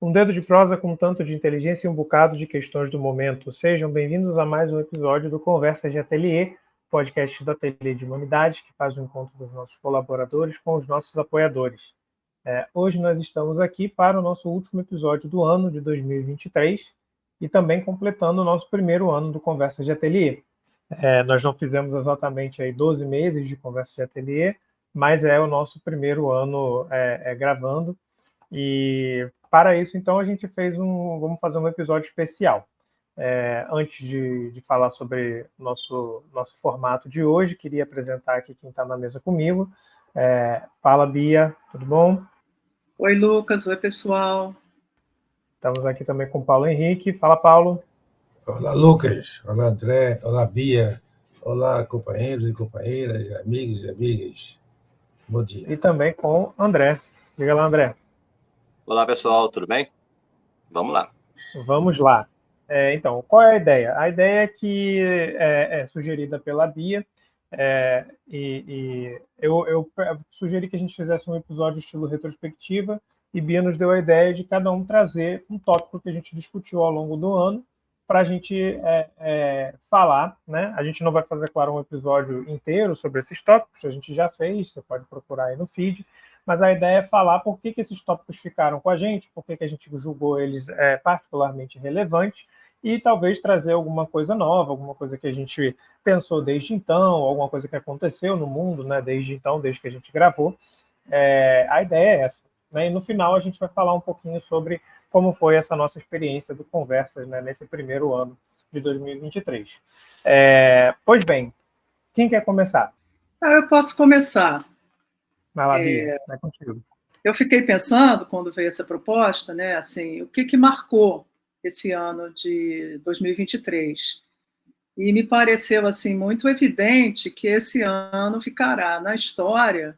Um dedo de prosa com um tanto de inteligência e um bocado de questões do momento. Sejam bem-vindos a mais um episódio do Conversas de Ateliê, podcast do Ateliê de Humanidades, que faz o encontro dos nossos colaboradores com os nossos apoiadores. Hoje nós estamos aqui para o nosso último episódio do ano de 2023 e também completando o nosso primeiro ano do Conversas de Ateliê. Nós não fizemos exatamente aí 12 meses de Conversas de Ateliê, mas é o nosso primeiro ano gravando. E para isso, então, a gente vamos fazer um episódio especial. Antes de falar sobre nosso formato de hoje, queria apresentar aqui quem está na mesa comigo. Fala, Bia, tudo bom? Oi, Lucas. Oi, pessoal. Estamos aqui também com o Paulo Henrique. Fala, Paulo. Olá, Lucas. Olá, André. Olá, Bia. Olá, companheiros e companheiras, amigos e amigas. Bom dia. E também com o André. Diga lá, André. Olá, pessoal, tudo bem? Vamos lá. Vamos lá. Então, qual é a ideia? A ideia é que é sugerida pela Bia, e eu sugeri que a gente fizesse um episódio estilo retrospectiva, e Bia nos deu a ideia de cada um trazer um tópico que a gente discutiu ao longo do ano, para a gente falar, né? A gente não vai fazer, claro, um episódio inteiro sobre esses tópicos, a gente já fez, você pode procurar aí no feed, mas a ideia é falar por que esses tópicos ficaram com a gente, por que a gente julgou eles particularmente relevantes, e talvez trazer alguma coisa nova, alguma coisa que a gente pensou desde então, alguma coisa que aconteceu no mundo, né, desde então, desde que a gente gravou. A ideia é essa, né? E no final a gente vai falar um pouquinho sobre como foi essa nossa experiência do Conversas, né, nesse primeiro ano de 2023. Pois bem, quem quer começar? Eu posso começar. Vai lá, Bia, vai contigo. Eu fiquei pensando, quando veio essa proposta, né, assim, o que marcou esse ano de 2023. E me pareceu assim, muito evidente que esse ano ficará na história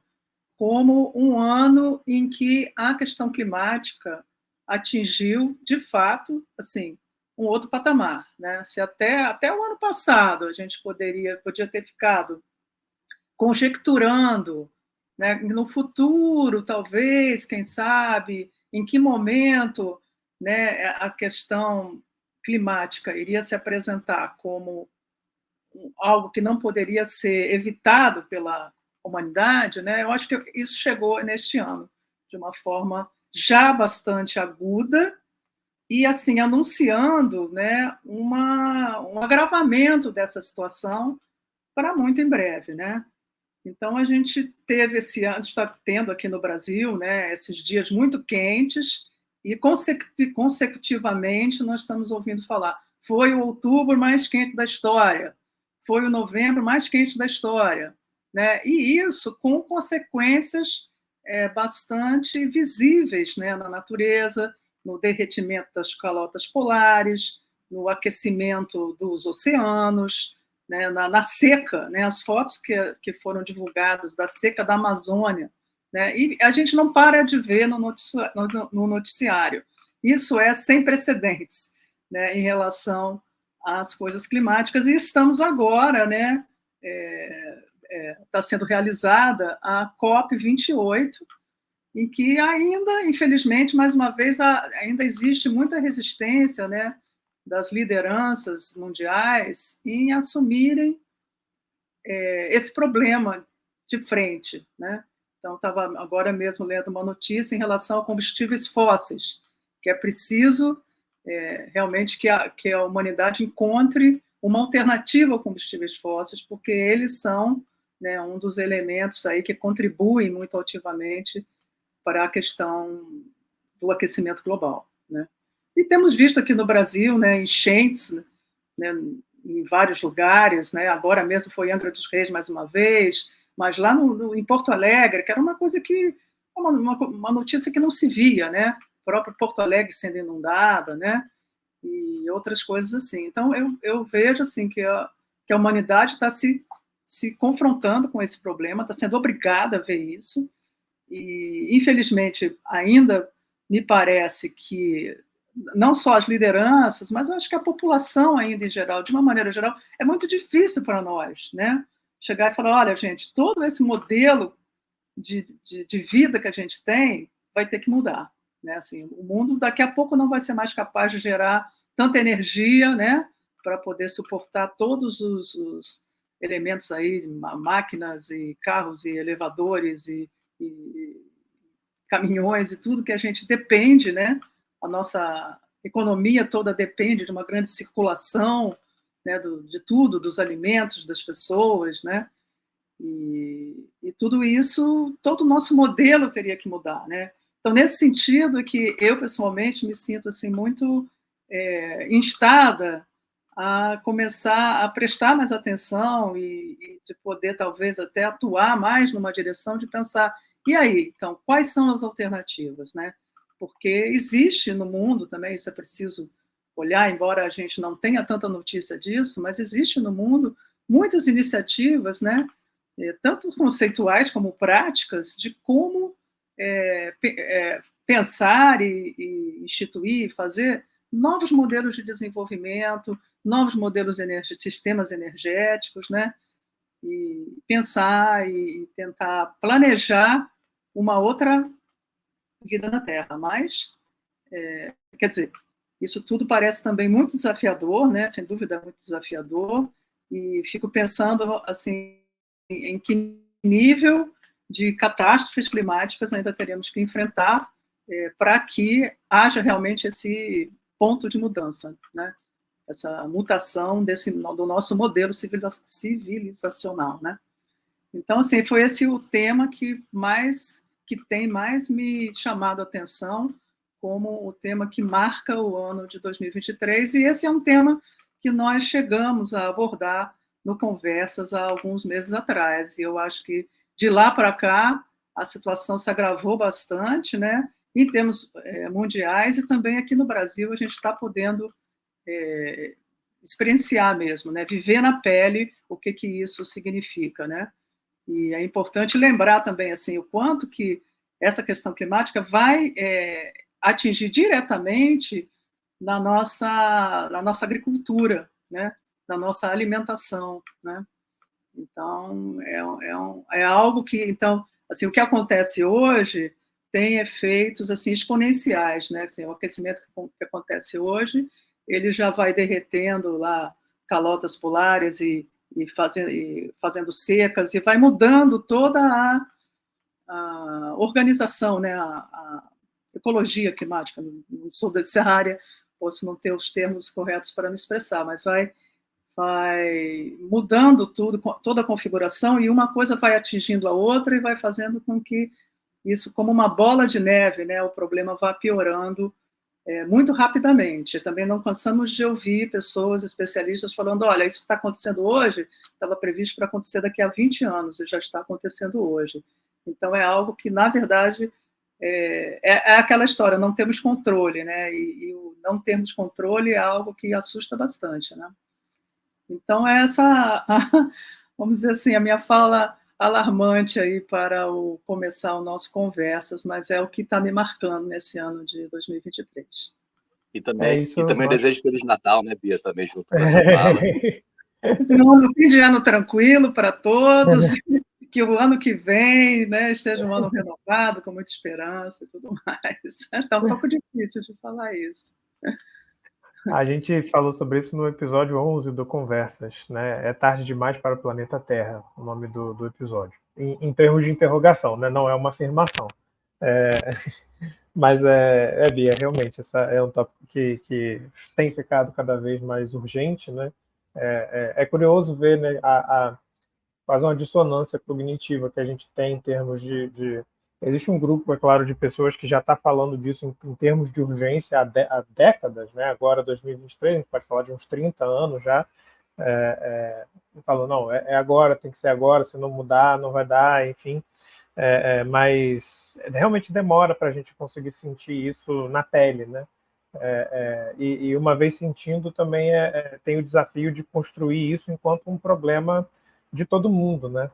como um ano em que a questão climática atingiu, de fato, assim, um outro patamar, né? Se até o ano passado a gente podia ter ficado conjecturando, né, no futuro, talvez, quem sabe, em que momento, né, a questão climática iria se apresentar como algo que não poderia ser evitado pela humanidade, né? Eu acho que isso chegou neste ano de uma forma já bastante aguda e assim anunciando, né, um agravamento dessa situação para muito em breve, né? Então a gente teve esse ano, está tendo aqui no Brasil, né, esses dias muito quentes e consecutivamente nós estamos ouvindo falar. Foi o outubro mais quente da história, foi o novembro mais quente da história, né? E isso com consequências bastante visíveis, né, na natureza, no derretimento das calotas polares, no aquecimento dos oceanos, né, na seca, né, as fotos que foram divulgadas da seca da Amazônia, né, e a gente não para de ver no noticiário. Isso é sem precedentes, né, em relação às coisas climáticas, e estamos agora, né, está sendo realizada a COP28, em que ainda, infelizmente, mais uma vez, ainda existe muita resistência, né, das lideranças mundiais em assumirem esse problema de frente, né? Então, estava agora mesmo lendo uma notícia em relação a combustíveis fósseis, que é preciso realmente que a humanidade encontre uma alternativa a combustíveis fósseis, porque eles são, né, um dos elementos aí que contribuem muito ativamente para a questão do aquecimento global, né? E temos visto aqui no Brasil, né, enchentes, né, em vários lugares, né? Agora mesmo foi Angra dos Reis mais uma vez, mas lá em Porto Alegre, que era uma coisa que uma notícia que não se via, né? O próprio Porto Alegre sendo inundada, né? E outras coisas assim. Então eu vejo assim que a humanidade está se confrontando com esse problema, está sendo obrigada a ver isso. E, infelizmente, ainda me parece que não só as lideranças, mas eu acho que a população ainda em geral, de uma maneira geral, é muito difícil para nós, né? Chegar e falar, olha, gente, todo esse modelo de vida que a gente tem vai ter que mudar, né? Assim, o mundo daqui a pouco não vai ser mais capaz de gerar tanta energia, né, para poder suportar todos os elementos aí, máquinas e carros e elevadores e caminhões e tudo que a gente depende, né? A nossa economia toda depende de uma grande circulação, né, de tudo, dos alimentos, das pessoas, né? E tudo isso, todo o nosso modelo teria que mudar, né? Então, nesse sentido, que eu pessoalmente me sinto assim muito instada a começar a prestar mais atenção e de poder talvez até atuar mais numa direção de pensar, e aí, então, quais são as alternativas, né? Porque existe no mundo também, isso é preciso olhar, embora a gente não tenha tanta notícia disso, mas existe no mundo muitas iniciativas, né, tanto conceituais como práticas, de como pensar e instituir, fazer novos modelos de desenvolvimento, novos modelos de sistemas energéticos, né? E pensar e tentar planejar uma outra vida na Terra. Mas, quer dizer, isso tudo parece também muito desafiador, né? Sem dúvida, muito desafiador. E fico pensando assim, em que nível de catástrofes climáticas ainda teremos que enfrentar para que haja realmente esse ponto de mudança, né? Essa mutação do nosso modelo civilizacional, né? Então, assim, foi esse o tema que tem mais me chamado a atenção como o tema que marca o ano de 2023, e esse é um tema que nós chegamos a abordar no Conversas há alguns meses atrás, e eu acho que de lá para cá a situação se agravou bastante, né? Em termos mundiais, e também aqui no Brasil a gente está podendo experienciar mesmo, né? Viver na pele o que isso significa, né? E é importante lembrar também assim o quanto que essa questão climática vai atingir diretamente na nossa agricultura, né? Na nossa alimentação, né? Então é algo que então assim o que acontece hoje tem efeitos assim exponenciais, né? Assim, o aquecimento que acontece hoje ele já vai derretendo lá calotas polares e fazendo secas e vai mudando toda a organização, né? A ecologia climática. Não sou dessa área, posso não ter os termos corretos para me expressar, mas vai mudando tudo, toda a configuração, e uma coisa vai atingindo a outra e vai fazendo com que isso, como uma bola de neve, né, o problema vá piorando muito rapidamente. Também não cansamos de ouvir pessoas, especialistas, falando, olha, isso que está acontecendo hoje estava previsto para acontecer daqui a 20 anos, e já está acontecendo hoje. Então, é algo que, na verdade, é aquela história, não temos controle, né? E o não termos controle é algo que assusta bastante, né? Então, essa, vamos dizer assim, a minha fala alarmante aí para começar o nosso Conversas, mas é o que está me marcando nesse ano de 2023. E também desejo Feliz Natal, né, Bia, também junto com essa fala. Um fim de ano tranquilo para todos, que o ano que vem, né, esteja um ano renovado, com muita esperança e tudo mais. Está um pouco difícil de falar isso. A gente falou sobre isso no episódio 11 do Conversas, né? É tarde demais para o planeta Terra, o nome do episódio. Em termos de interrogação, né? Não é uma afirmação. Mas Bia, realmente, essa é um tópico que tem ficado cada vez mais urgente, né? É curioso ver, né, quase uma dissonância cognitiva que a gente tem em termos de... Existe um grupo, é claro, de pessoas que já está falando disso em termos de urgência há décadas, né? Agora, 2023, a gente pode falar de uns 30 anos já, falando, não, é agora, tem que ser agora, se não mudar, não vai dar, enfim. Mas realmente demora para a gente conseguir sentir isso na pele, né? E uma vez sentindo, também tem o desafio de construir isso enquanto um problema de todo mundo, né?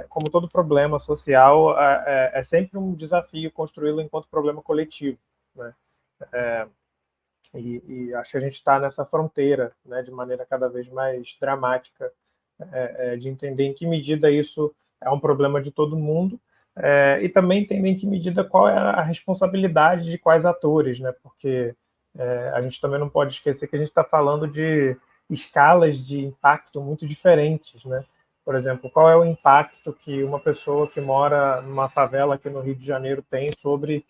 Como todo problema social, é sempre um desafio construí-lo enquanto problema coletivo, né? E acho que a gente está nessa fronteira, né, de maneira cada vez mais dramática, de entender em que medida isso é um problema de todo mundo, e também entender em que medida qual é a responsabilidade de quais atores, né? Porque a gente também não pode esquecer que a gente está falando de escalas de impacto muito diferentes, né? Por exemplo, qual é o impacto que uma pessoa que mora numa favela aqui no Rio de Janeiro tem sobre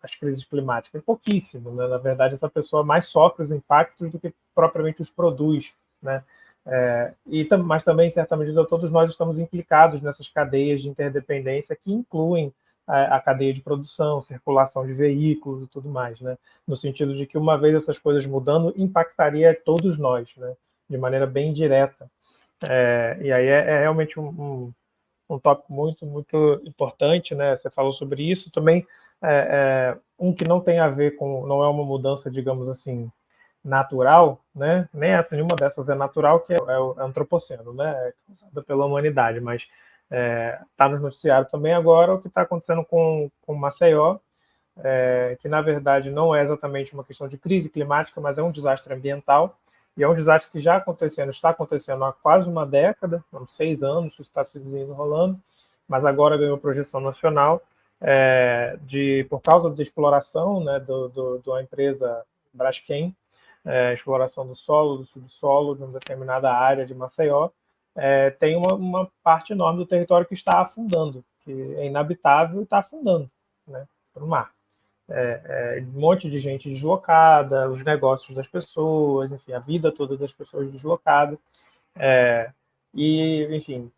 as crises climáticas? Pouquíssimo, né? Na verdade, essa pessoa mais sofre os impactos do que propriamente os produz, né? Mas também, em certa medida, todos nós estamos implicados nessas cadeias de interdependência que incluem a cadeia de produção, circulação de veículos e tudo mais, né? No sentido de que, uma vez essas coisas mudando, impactaria todos nós, né? De maneira bem direta. E aí é realmente um tópico muito, muito importante, né? Você falou sobre isso. Também um que não tem a ver com, não é uma mudança, digamos assim, natural, né? Nem nenhuma dessas é natural, que é o antropoceno, né? É causada pela humanidade, mas está no noticiário também agora o que está acontecendo com Maceió, que na verdade não é exatamente uma questão de crise climática, mas é um desastre ambiental, e é um desastre que está acontecendo há quase uma década, uns 6 anos que está se desenrolando, mas agora ganhou projeção nacional, por causa da exploração, né, da empresa Braskem, exploração do solo, do subsolo, de uma determinada área de Maceió, tem uma parte enorme do território que está afundando, que é inabitável e está afundando, né, para o mar. Um monte de gente deslocada, os negócios das pessoas, enfim, a vida toda das pessoas deslocada. Enfim,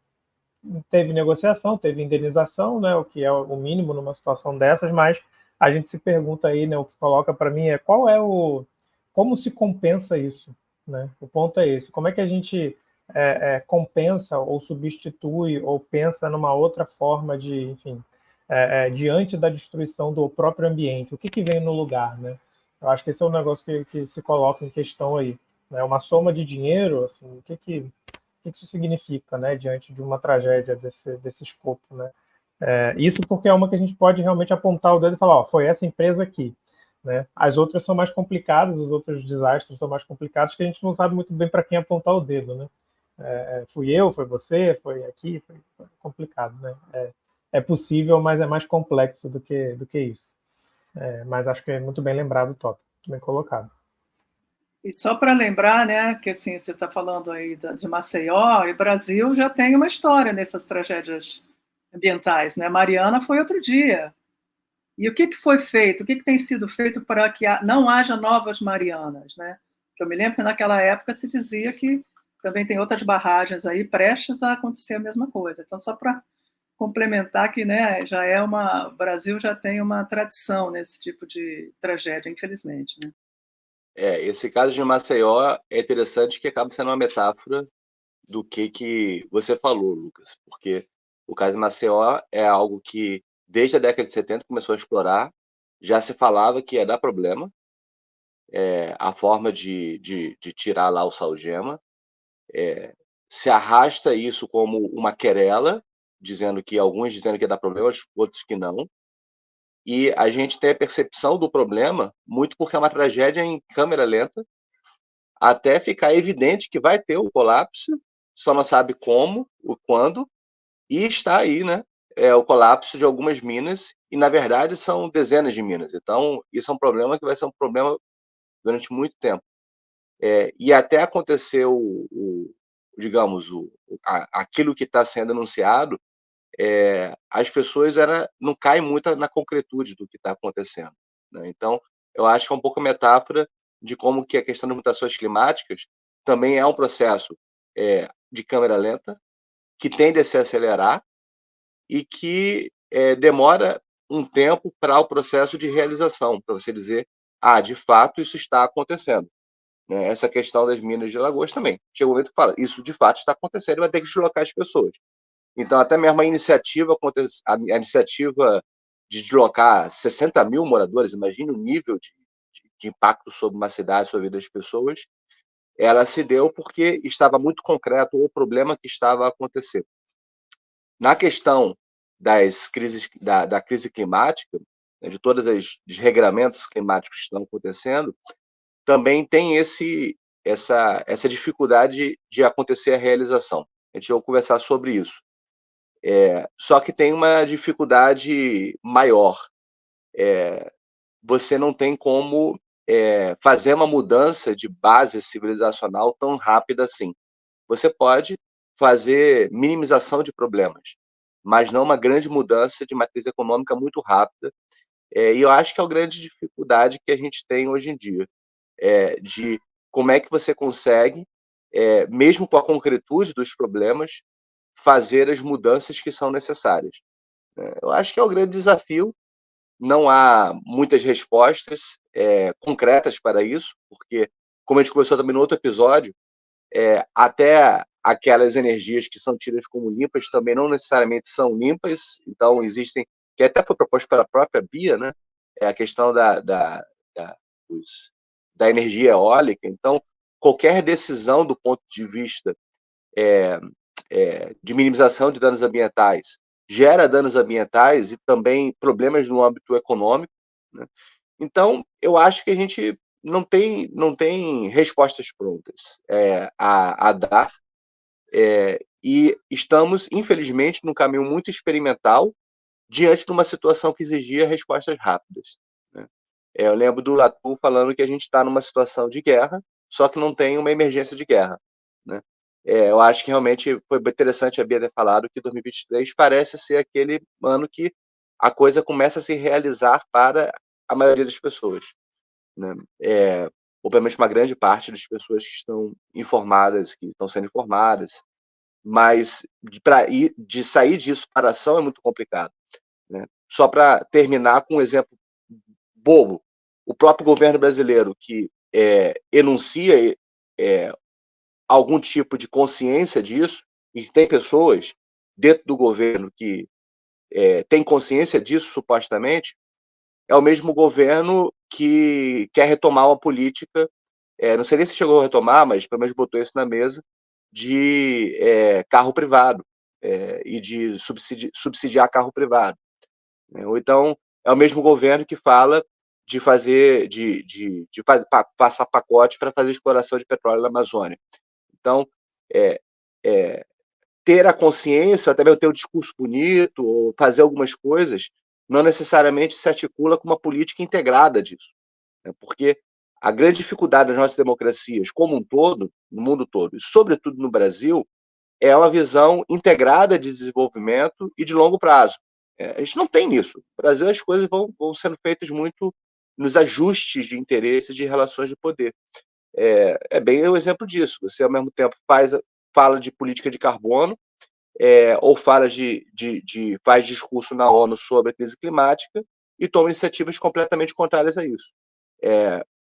teve negociação, teve indenização, né, o que é o mínimo numa situação dessas, mas a gente se pergunta aí, né, o que coloca para mim é como se compensa isso, né? O ponto é esse, como é que a gente compensa ou substitui ou pensa numa outra forma de, enfim, diante da destruição do próprio ambiente, o que vem no lugar, né? Eu acho que esse é um negócio que se coloca em questão aí, né? Uma soma de dinheiro, assim, o que isso significa, né, diante de uma tragédia desse escopo, né? Isso porque é uma que a gente pode realmente apontar o dedo e falar, ó, foi essa empresa aqui, né? As outras são mais complicadas, os outros desastres são mais complicados, que a gente não sabe muito bem para quem apontar o dedo, né? Fui eu, foi você, foi aqui, foi complicado, né? É possível, mas é mais complexo do que isso. Mas acho que é muito bem lembrado o tópico, muito bem colocado. E só para lembrar, né, que assim, você está falando aí de Maceió, e Brasil já tem uma história nessas tragédias ambientais, né? Mariana foi outro dia. E o que foi feito? O que tem sido feito para que não haja novas Marianas, né? Que eu me lembro que naquela época se dizia que também tem outras barragens aí prestes a acontecer a mesma coisa. Então, só para complementar que, né, o Brasil já tem uma tradição nesse tipo de tragédia, infelizmente, né? Esse caso de Maceió é interessante, que acaba sendo uma metáfora do que você falou, Lucas, porque o caso de Maceió é algo que, desde a década de 70, começou a explorar, já se falava que ia dar problema, a forma de tirar lá o salgema, se arrasta isso como uma querela, alguns dizendo que ia dar problema, outros que não, e a gente tem a percepção do problema muito porque é uma tragédia em câmera lenta, até ficar evidente que vai ter o colapso, só não sabe como, o quando, e está aí, né? O colapso de algumas minas, e na verdade são dezenas de minas. Então, isso é um problema que vai ser um problema durante muito tempo. E até acontecer digamos, aquilo que está sendo anunciado, as pessoas não caem muito na concretude do que está acontecendo, né? Então, eu acho que é um pouco metáfora de como que a questão das mutações climáticas também é um processo de câmera lenta, que tende a se acelerar e que demora um tempo para o processo de realização, para você dizer, de fato, isso está acontecendo, né? Essa questão das minas de Alagoas também. Chega um momento que fala, isso de fato está acontecendo e vai ter que deslocar as pessoas. Então, até mesmo a iniciativa de deslocar 60 mil moradores, imagine o nível de impacto sobre uma cidade, sobre a vida das pessoas, ela se deu porque estava muito concreto o problema que estava a acontecer. Na questão das crises, da crise climática, né, de todos os desregramentos climáticos que estão acontecendo, também tem essa dificuldade de acontecer a realização. A gente vai conversar sobre isso. Só que tem uma dificuldade maior. Você não tem como fazer uma mudança de base civilizacional tão rápida assim. Você pode fazer minimização de problemas, mas não uma grande mudança de matriz econômica muito rápida. E eu acho que é a grande dificuldade que a gente tem hoje em dia, de como é que você consegue, mesmo com a concretude dos problemas, fazer as mudanças que são necessárias. Eu acho que é o grande desafio. Não há muitas respostas concretas para isso, porque, como a gente conversou também no outro episódio, até aquelas energias que são tidas como limpas também não necessariamente são limpas. Então, existem, que até foi proposto pela própria Bia, né? A questão da energia eólica. Então, qualquer decisão do ponto de vista de minimização de danos ambientais gera danos ambientais e também problemas no âmbito econômico, né? Então, eu acho que a gente não tem respostas prontas a dar, e estamos, infelizmente, num caminho muito experimental diante de uma situação que exigia respostas rápidas, né? Eu lembro do Latour falando que a gente está numa situação de guerra, só que não tem uma emergência de guerra, né? Eu acho que realmente foi interessante a Bia ter falado que 2023 parece ser aquele ano que a coisa começa a se realizar para a maioria das pessoas, né? Ou pelo menos uma grande parte das pessoas que estão informadas, que estão sendo informadas, mas de sair disso para a ação é muito complicado, né? Só para terminar com um exemplo bobo, o próprio governo brasileiro que enuncia algum tipo de consciência disso, e tem pessoas dentro do governo que têm consciência disso, supostamente, é o mesmo governo que quer retomar uma política, não sei nem se chegou a retomar, mas pelo menos botou isso na mesa, de carro privado, e de subsidiar carro privado, né? Ou então, é o mesmo governo que fala de fazer, passar pacote para fazer exploração de petróleo na Amazônia. Então, ter a consciência, até mesmo ter o discurso bonito, ou fazer algumas coisas, não necessariamente se articula com uma política integrada disso, né? Porque a grande dificuldade das nossas democracias, como um todo, no mundo todo, e sobretudo no Brasil, é uma visão integrada de desenvolvimento e de longo prazo. A gente não tem isso. No Brasil, as coisas vão sendo feitas muito nos ajustes de interesses de relações de poder. É bem o exemplo disso. Você, ao mesmo tempo, fala de política de carbono, ou faz discurso na ONU sobre a crise climática e toma iniciativas completamente contrárias a isso.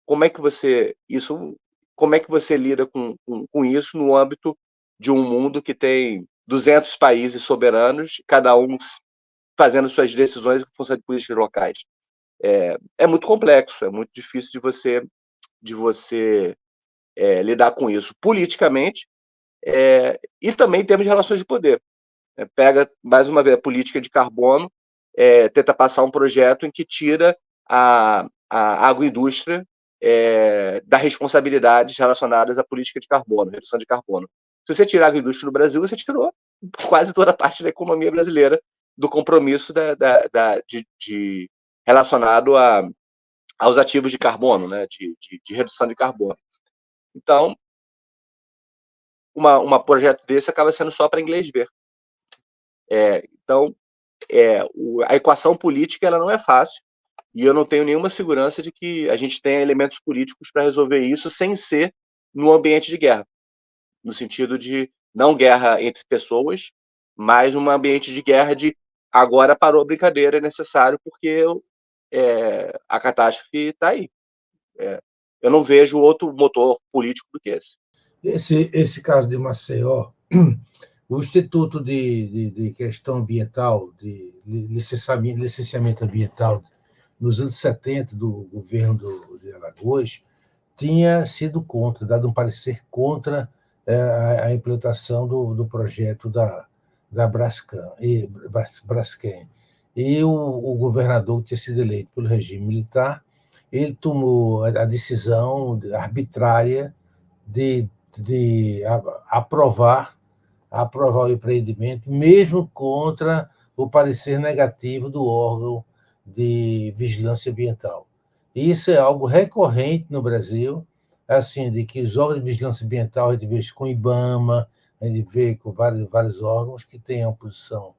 Como é que você lida com isso no âmbito de um mundo que tem 200 países soberanos, cada um fazendo suas decisões em função de políticas locais? É muito complexo, é muito difícil de você lidar com isso politicamente, e também em termos de relações de poder. Pega, mais uma vez, a política de carbono, tenta passar um projeto em que tira a agroindústria das responsabilidades relacionadas à política de carbono, redução de carbono. Se você tirar a agroindústria no Brasil, você tirou quase toda a parte da economia brasileira do compromisso relacionado aos ativos de carbono, né, de redução de carbono. Então, um projeto desse acaba sendo só para inglês ver. Então, a equação política ela não é fácil, e eu não tenho nenhuma segurança de que a gente tenha elementos políticos para resolver isso sem ser no ambiente de guerra, no sentido de não guerra entre pessoas, mas um ambiente de guerra de agora parou a brincadeira, é necessário porque a catástrofe está aí. Eu não vejo outro motor político do que esse. Esse caso de Maceió, o Instituto de Questão Ambiental, de licenciamento ambiental, nos anos 70, do governo de Alagoas, tinha sido contra, dado um parecer contra a implantação do projeto da Braskem. E o governador, que tinha sido eleito pelo regime militar, ele tomou a decisão arbitrária de aprovar a aprovar o empreendimento, mesmo contra o parecer negativo do órgão de vigilância ambiental. Isso é algo recorrente no Brasil, assim, de que os órgãos de vigilância ambiental, a gente vê com o IBAMA, a gente vê com vários órgãos que têm uma posição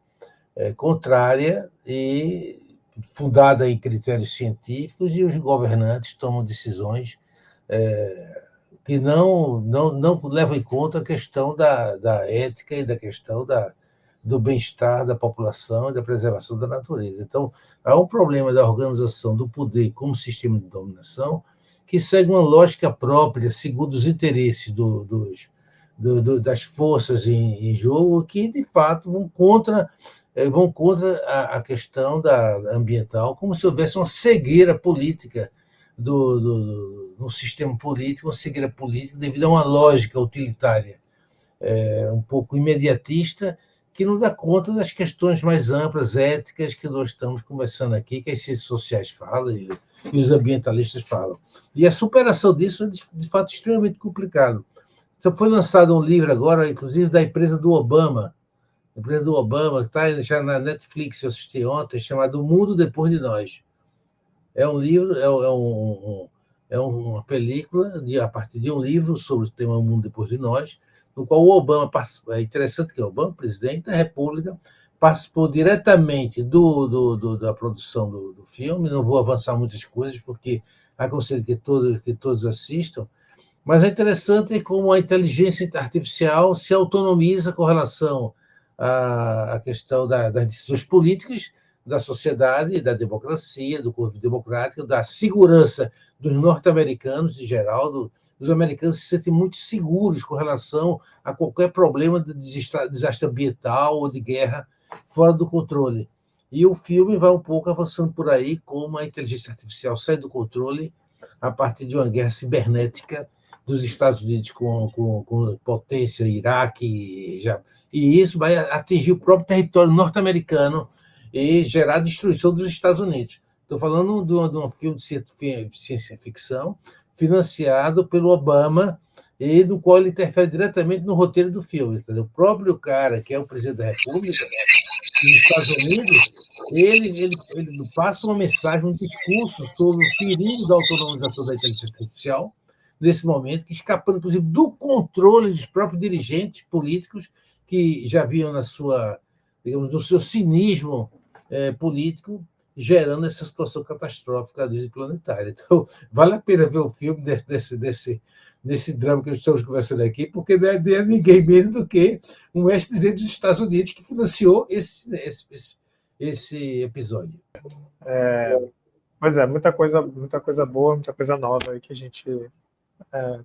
contrária e fundada em critérios científicos, e os governantes tomam decisões que não levam em conta a questão da ética e da questão do bem-estar da população e da preservação da natureza. Então, há um problema da organização do poder como sistema de dominação que segue uma lógica própria, segundo os interesses das forças em jogo, que, de fato, vão contra a questão ambiental, como se houvesse uma cegueira política no sistema político, uma cegueira política devido a uma lógica utilitária, um pouco imediatista, que não dá conta das questões mais amplas, éticas, que nós estamos conversando aqui, que as ciências sociais falam e os ambientalistas falam. E a superação disso é, de fato, extremamente complicado. Então, foi lançado um livro agora, inclusive, da empresa do Obama, que está já na Netflix, eu assisti ontem, chamado O Mundo Depois de Nós. É um livro, é uma película a partir de um livro sobre o tema O Mundo Depois de Nós, no qual o Obama participou. É interessante que o Obama, presidente da República, participou diretamente da produção do filme. Não vou avançar muitas coisas, porque aconselho que todos assistam, mas é interessante como a inteligência artificial se autonomiza com relação à questão das decisões políticas, da sociedade, da democracia, do convívio democrático, da segurança dos norte-americanos em geral. Os americanos se sentem muito seguros com relação a qualquer problema de desastre ambiental ou de guerra fora do controle. E o filme vai um pouco avançando por aí, como a inteligência artificial sai do controle a partir de uma guerra cibernética dos Estados Unidos com potência Iraque, e isso vai atingir o próprio território norte-americano e gerar destruição dos Estados Unidos. Estou falando de um filme de ciência ficção financiado pelo Obama e do qual ele interfere diretamente no roteiro do filme. Entendeu? O próprio cara, que é o presidente da República dos Estados Unidos, ele passa uma mensagem, um discurso sobre o perigo da autonomização da inteligência artificial, nesse momento, que escapando, inclusive, do controle dos próprios dirigentes políticos, que já viam no seu cinismo político, gerando essa situação catastrófica da crise planetária. Então, vale a pena ver o filme desse drama que estamos conversando aqui, porque não é ninguém menos do que um ex-presidente dos Estados Unidos que financiou esse episódio. Pois é, muita coisa boa, muita coisa nova aí que a gente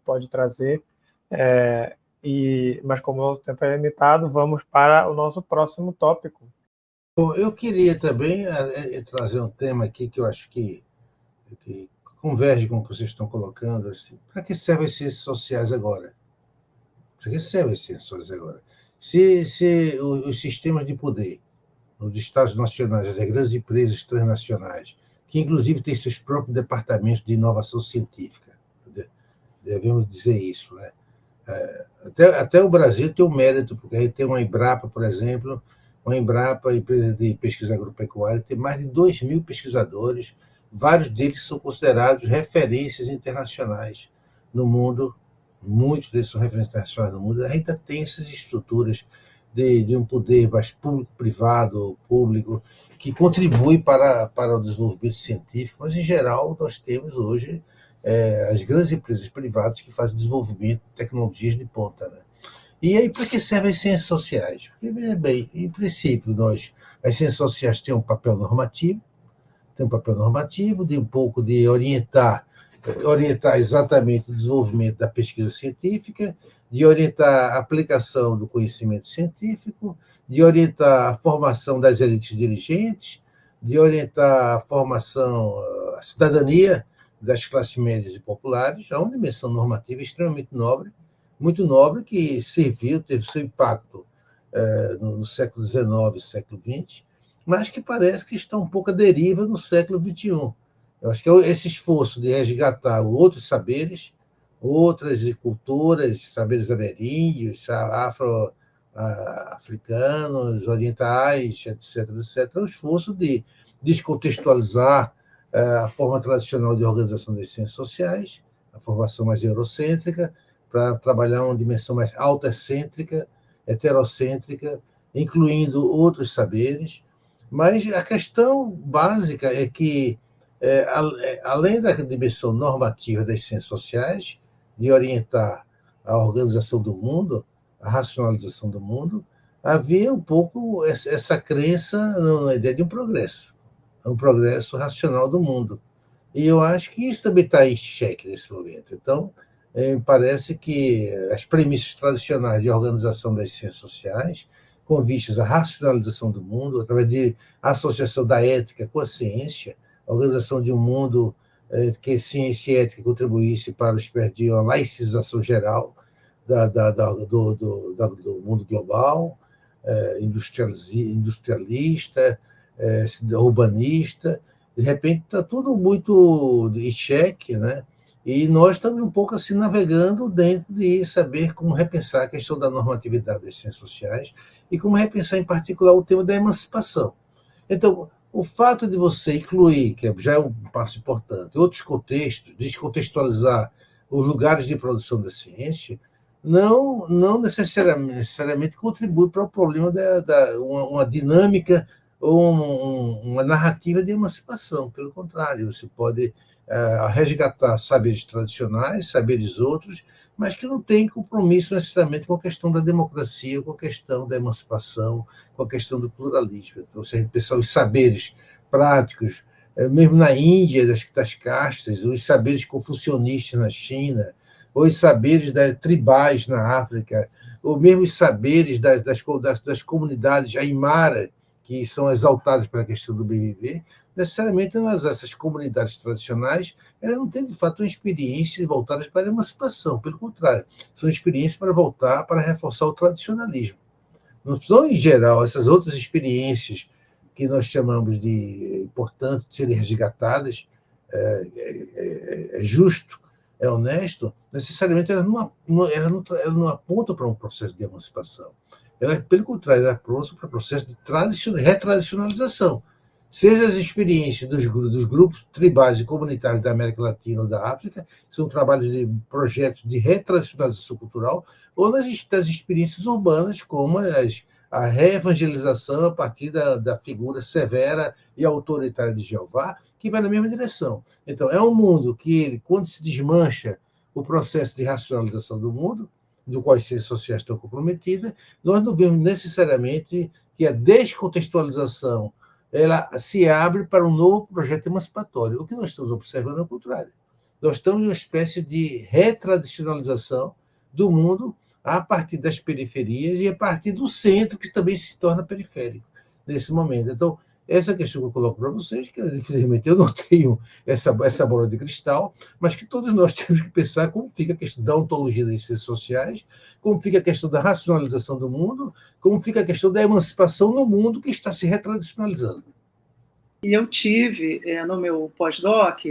pode trazer. Mas como o nosso tempo é limitado, vamos para o nosso próximo tópico. Bom, eu queria também trazer um tema aqui que eu acho que converge com o que vocês estão colocando. Assim. Para que servem as ciências sociais agora? Para que servem as ciências sociais agora? Se os sistemas de poder, os estados nacionais, as grandes empresas transnacionais, que inclusive têm seus próprios departamentos de inovação científica, devemos dizer isso, né? Até o Brasil tem um mérito, porque aí tem uma Embrapa, por exemplo, uma Embrapa, empresa de pesquisa agropecuária, tem mais de 2.000 pesquisadores, vários deles são considerados referências internacionais no mundo, muitos deles são referências internacionais no mundo. Ainda tem essas estruturas de um poder mais público-privado, público, que contribui para o desenvolvimento científico, mas, em geral, nós temos hoje as grandes empresas privadas que fazem desenvolvimento de tecnologias de ponta, né? E aí, para que servem as ciências sociais? Porque, bem, em princípio, as ciências sociais têm um papel normativo, de um pouco de orientar exatamente o desenvolvimento da pesquisa científica, de orientar a aplicação do conhecimento científico, de orientar a formação das elites dirigentes, de orientar a formação, a cidadania das classes médias e populares. Há uma dimensão normativa extremamente nobre, muito nobre, que teve seu impacto no século XIX e século XX, mas que parece que está um pouco à deriva no século XXI. Eu acho que esse esforço de resgatar outros saberes, outras culturas, saberes ameríndios, africanos, orientais, etc., etc., o esforço de descontextualizar a forma tradicional de organização das ciências sociais, a formação mais eurocêntrica, para trabalhar uma dimensão mais autocêntrica, heterocêntrica, incluindo outros saberes. Mas a questão básica é que, além da dimensão normativa das ciências sociais, de orientar a organização do mundo, a racionalização do mundo, havia um pouco essa crença na ideia de um progresso racional do mundo. E eu acho que isso também está em xeque nesse momento. Então, parece que as premissas tradicionais de organização das ciências sociais, com vistas à racionalização do mundo, através de associação da ética com a ciência, a organização de um mundo que ciência e ética contribuísse para o espécie de uma laicização geral do mundo global, industrialista, urbanista. De repente está tudo muito em xeque, né? E nós estamos um pouco assim navegando dentro de saber como repensar a questão da normatividade das ciências sociais e como repensar, em particular, o tema da emancipação. Então, o fato de você incluir, que já é um passo importante, outros contextos, descontextualizar os lugares de produção da ciência, não necessariamente contribui para o problema uma dinâmica ou uma narrativa de emancipação. Pelo contrário, você pode resgatar saberes tradicionais, saberes outros, mas que não têm compromisso necessariamente com a questão da democracia, com a questão da emancipação, com a questão do pluralismo. Então, se a gente pensar os saberes práticos, mesmo na Índia, das castas, os saberes confucionistas na China, ou os saberes tribais na África, ou mesmo os saberes das comunidades aimara, que são exaltadas pela questão do bem viver, necessariamente essas comunidades tradicionais elas não têm, de fato, uma experiência voltadas para a emancipação. Pelo contrário, são experiências para reforçar o tradicionalismo. Não são, em geral, essas outras experiências que nós chamamos de importantes de serem resgatadas, é justo, é honesto, necessariamente elas não apontam para um processo de emancipação. Elas, pelo contrário, elas apontam para um processo de retradicionalização. Seja as experiências dos grupos tribais e comunitários da América Latina ou da África, que são trabalhos de projetos de retradicionalização cultural, ou nas experiências urbanas, como a reevangelização a partir da figura severa e autoritária de Jeová, que vai na mesma direção. Então, é um mundo que, quando se desmancha o processo de racionalização do mundo, do qual as ciências sociais estão comprometidas, nós não vemos necessariamente que a descontextualização ela se abre para um novo projeto emancipatório. O que nós estamos observando é o contrário. Nós estamos em uma espécie de retradicionalização do mundo a partir das periferias e a partir do centro, que também se torna periférico nesse momento. Então, essa questão que eu coloco para vocês, que infelizmente eu não tenho essa bola de cristal, mas que todos nós temos que pensar como fica a questão da ontologia das ciências sociais, como fica a questão da racionalização do mundo, como fica a questão da emancipação no mundo que está se retradicionalizando. E eu tive, no meu pós-doc,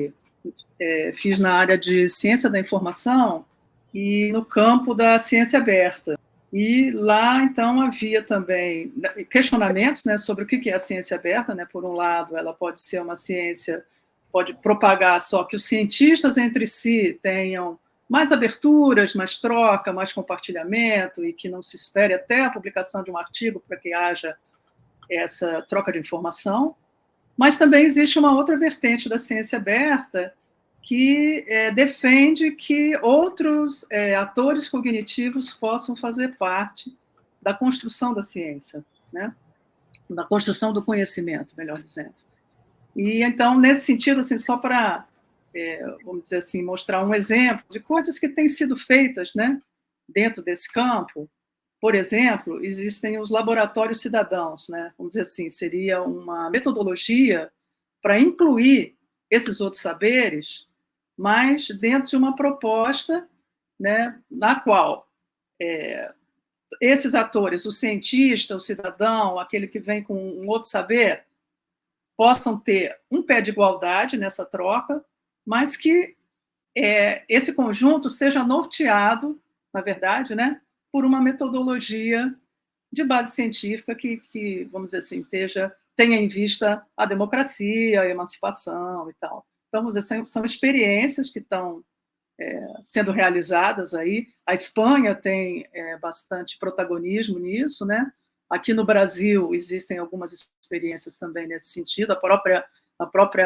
fiz na área de ciência da informação e no campo da ciência aberta. E lá, então, havia também questionamentos, né, sobre o que é a ciência aberta. Né? Por um lado, ela pode ser uma ciência, pode propagar só que os cientistas entre si tenham mais aberturas, mais troca, mais compartilhamento, e que não se espere até a publicação de um artigo para que haja essa troca de informação. Mas também existe uma outra vertente da ciência aberta, que defende que outros atores cognitivos possam fazer parte da construção da ciência, né? Da construção do conhecimento, melhor dizendo. E, então, nesse sentido, assim, só para, vamos dizer assim, mostrar um exemplo de coisas que têm sido feitas, né, dentro desse campo. Por exemplo, existem os laboratórios cidadãos, né? Vamos dizer assim, seria uma metodologia para incluir esses outros saberes, mas dentro de uma proposta, né, na qual esses atores, o cientista, o cidadão, aquele que vem com um outro saber, possam ter um pé de igualdade nessa troca, mas que esse conjunto seja norteado, na verdade, né, por uma metodologia de base científica que, vamos dizer assim, tenha em vista a democracia, a emancipação e tal. Então, vamos dizer, são experiências que estão sendo realizadas aí. A Espanha tem bastante protagonismo nisso, né? Aqui no Brasil existem algumas experiências também nesse sentido. A própria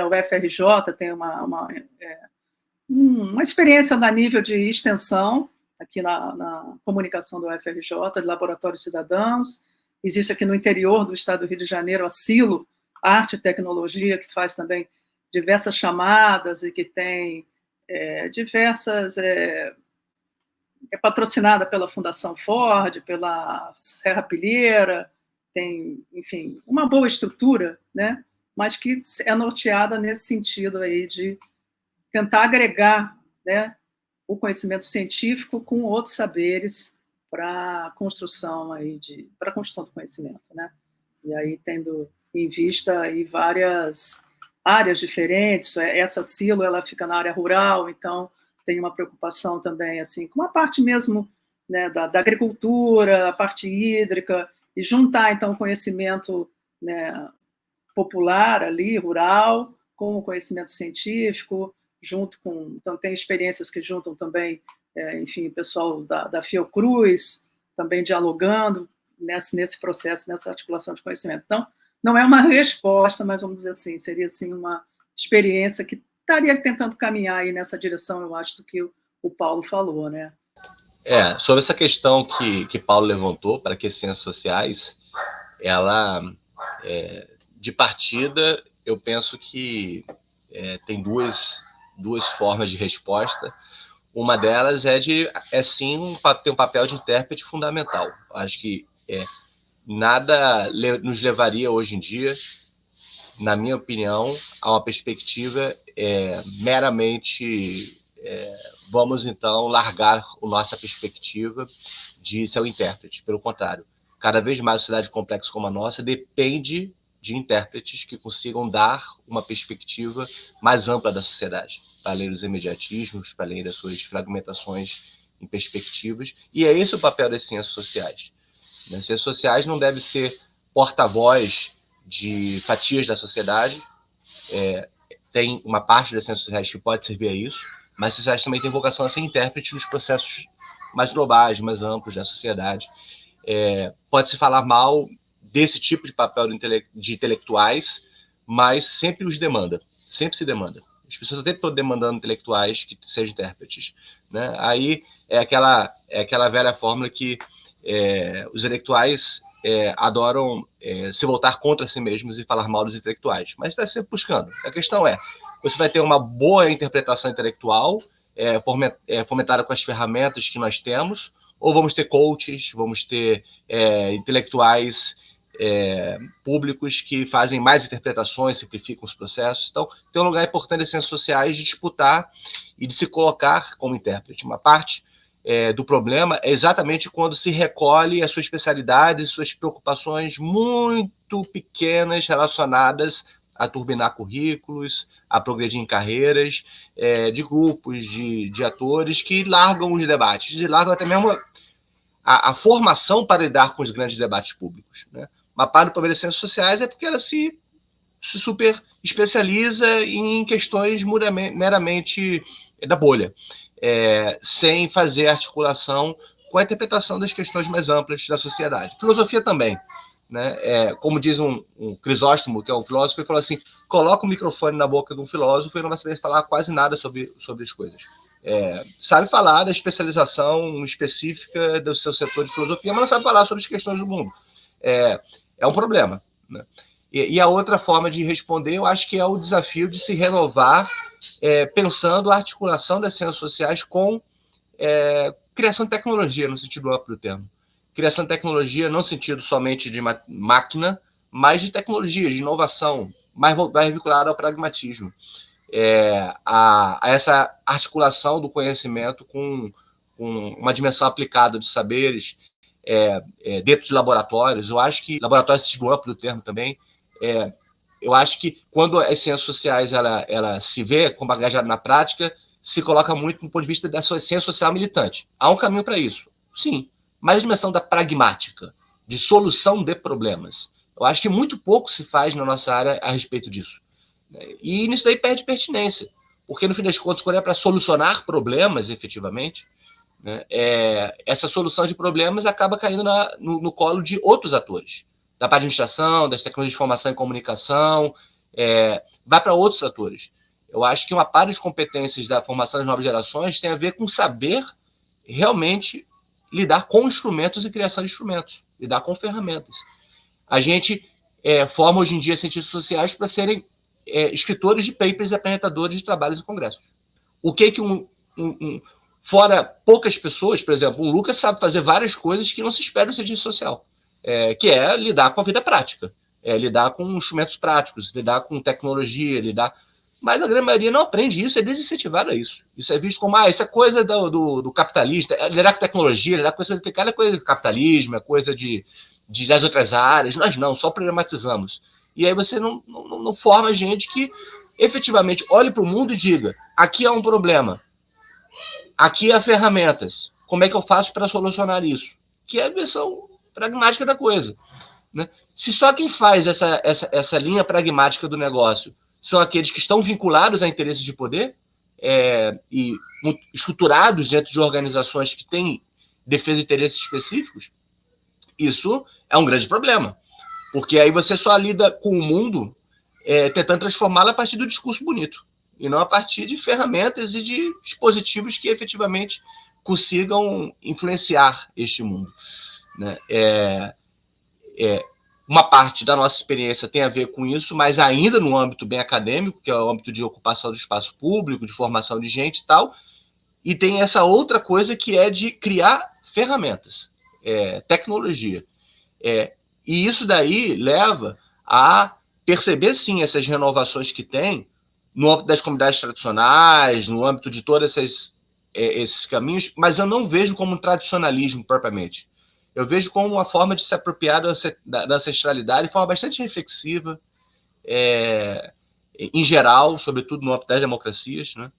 UFRJ tem uma experiência a nível de extensão, aqui na comunicação da UFRJ, de Laboratórios Cidadãos. Existe aqui no interior do estado do Rio de Janeiro a Silo, Arte e Tecnologia, que faz também diversas chamadas e que tem diversas... é patrocinada pela Fundação Ford, pela Serra Pilheira, tem, enfim, uma boa estrutura, né? Mas que é norteada nesse sentido aí de tentar agregar, né, o conhecimento científico com outros saberes para a construção do conhecimento, né? E aí tendo em vista aí várias áreas diferentes. Essa Silo, ela fica na área rural, então tem uma preocupação também assim com a parte mesmo, né, da agricultura, a parte hídrica, e juntar então o conhecimento, né, popular ali, rural, com o conhecimento científico, junto com... Então, tem experiências que juntam também, enfim, o pessoal da Fiocruz, também dialogando nesse processo, nessa articulação de conhecimento. Então, não é uma resposta, mas vamos dizer assim, seria assim, uma experiência que estaria tentando caminhar aí nessa direção, eu acho, do que o Paulo falou, né? Sobre essa questão que Paulo levantou, para que ciências sociais, ela, de partida, eu penso que tem duas formas de resposta. Uma delas sim, ter um papel de intérprete fundamental. Acho que nada nos levaria hoje em dia, na minha opinião, a uma perspectiva meramente vamos então largar a nossa perspectiva de ser o intérprete. Pelo contrário, cada vez mais a sociedade complexa como a nossa depende de intérpretes que consigam dar uma perspectiva mais ampla da sociedade, para além dos imediatismos, para além das suas fragmentações em perspectivas. E é esse o papel das ciências sociais. As ciências sociais não devem ser porta-voz de fatias da sociedade. Tem uma parte das ciências sociais que pode servir a isso, mas as ciências sociais também têm vocação a ser intérprete nos processos mais globais, mais amplos da sociedade. Pode-se falar mal desse tipo de papel de intelectuais, mas sempre os demanda, sempre se demanda. As pessoas até estão demandando intelectuais que sejam intérpretes, né? Aí é aquela velha fórmula que os intelectuais adoram se voltar contra si mesmos e falar mal dos intelectuais, mas está sempre buscando. A questão você vai ter uma boa interpretação intelectual fomentada com as ferramentas que nós temos, ou vamos ter coaches, vamos ter intelectuais públicos que fazem mais interpretações, simplificam os processos. Então, tem um lugar importante das ciências sociais de disputar e de se colocar como intérprete. Uma parte do problema é exatamente quando se recolhe a sua especialidade e suas preocupações muito pequenas relacionadas a turbinar currículos, a progredir em carreiras, de grupos, de atores que largam os debates, e largam até mesmo a formação para lidar com os grandes debates públicos, né? Uma parte do problema das ciências sociais é porque ela se super especializa em questões meramente da bolha, sem fazer articulação com a interpretação das questões mais amplas da sociedade. Filosofia também, né? Como diz um Crisóstomo, que é um filósofo, ele falou assim: coloca o microfone na boca de um filósofo e não vai saber falar quase nada sobre as coisas. Sabe falar da especialização específica do seu setor de filosofia, mas não sabe falar sobre as questões do mundo. É um problema, né? E a outra forma de responder, eu acho que é o desafio de se renovar, pensando a articulação das ciências sociais com criação de tecnologia, no sentido amplo do termo. Criação de tecnologia não no sentido somente de máquina, mas de tecnologia, de inovação, mais vinculada ao pragmatismo. A essa articulação do conhecimento com uma dimensão aplicada dos saberes dentro de laboratórios. Eu acho que laboratórios, no sentido amplo do termo também, eu acho que quando as ciências sociais ela se vê como engajada na prática, se coloca muito do ponto de vista da sua ciência social militante. Há um caminho para isso, sim, mas a dimensão da pragmática, de solução de problemas. Eu acho que muito pouco se faz na nossa área a respeito disso. E nisso daí perde pertinência, porque no fim das contas, quando é para solucionar problemas efetivamente, né, essa solução de problemas acaba caindo no colo de outros atores, da parte de administração, das tecnologias de informação e comunicação, vai para outros atores. Eu acho que uma parte das competências da formação das novas gerações tem a ver com saber realmente lidar com instrumentos e criação de instrumentos, lidar com ferramentas. A gente forma hoje em dia cientistas sociais para serem escritores de papers e apresentadores de trabalhos e congressos. O que fora poucas pessoas, por exemplo, o Lucas sabe fazer várias coisas que não se espera no cientista social, que é lidar com a vida prática, lidar com instrumentos práticos, lidar com tecnologia, mas a grande maioria não aprende isso, é desincentivado a isso. Isso é visto como, isso é coisa do capitalismo, lidar com tecnologia, lidar com coisa aplicada, é coisa do capitalismo, é coisa das outras áreas. Nós não, só problematizamos. E aí você não forma gente que efetivamente olhe para o mundo e diga, aqui há um problema, aqui há ferramentas, como é que eu faço para solucionar isso? Que é a versão pragmática da coisa. Né? Se só quem faz essa linha pragmática do negócio são aqueles que estão vinculados a interesses de poder e estruturados dentro de organizações que têm defesa de interesses específicos, isso é um grande problema. Porque aí você só lida com o mundo tentando transformá-lo a partir do discurso bonito, e não a partir de ferramentas e de dispositivos que efetivamente consigam influenciar este mundo. Né? Uma parte da nossa experiência tem a ver com isso, mas ainda no âmbito bem acadêmico, que é o âmbito de ocupação do espaço público, de formação de gente e tal, e tem essa outra coisa que é de criar ferramentas, tecnologia. E isso daí leva a perceber, sim, essas renovações que tem no âmbito das comunidades tradicionais, no âmbito de todos esses caminhos, mas eu não vejo como um tradicionalismo propriamente. Eu vejo como uma forma de se apropriar da ancestralidade de forma bastante reflexiva, em geral, sobretudo no âmbito das democracias, né?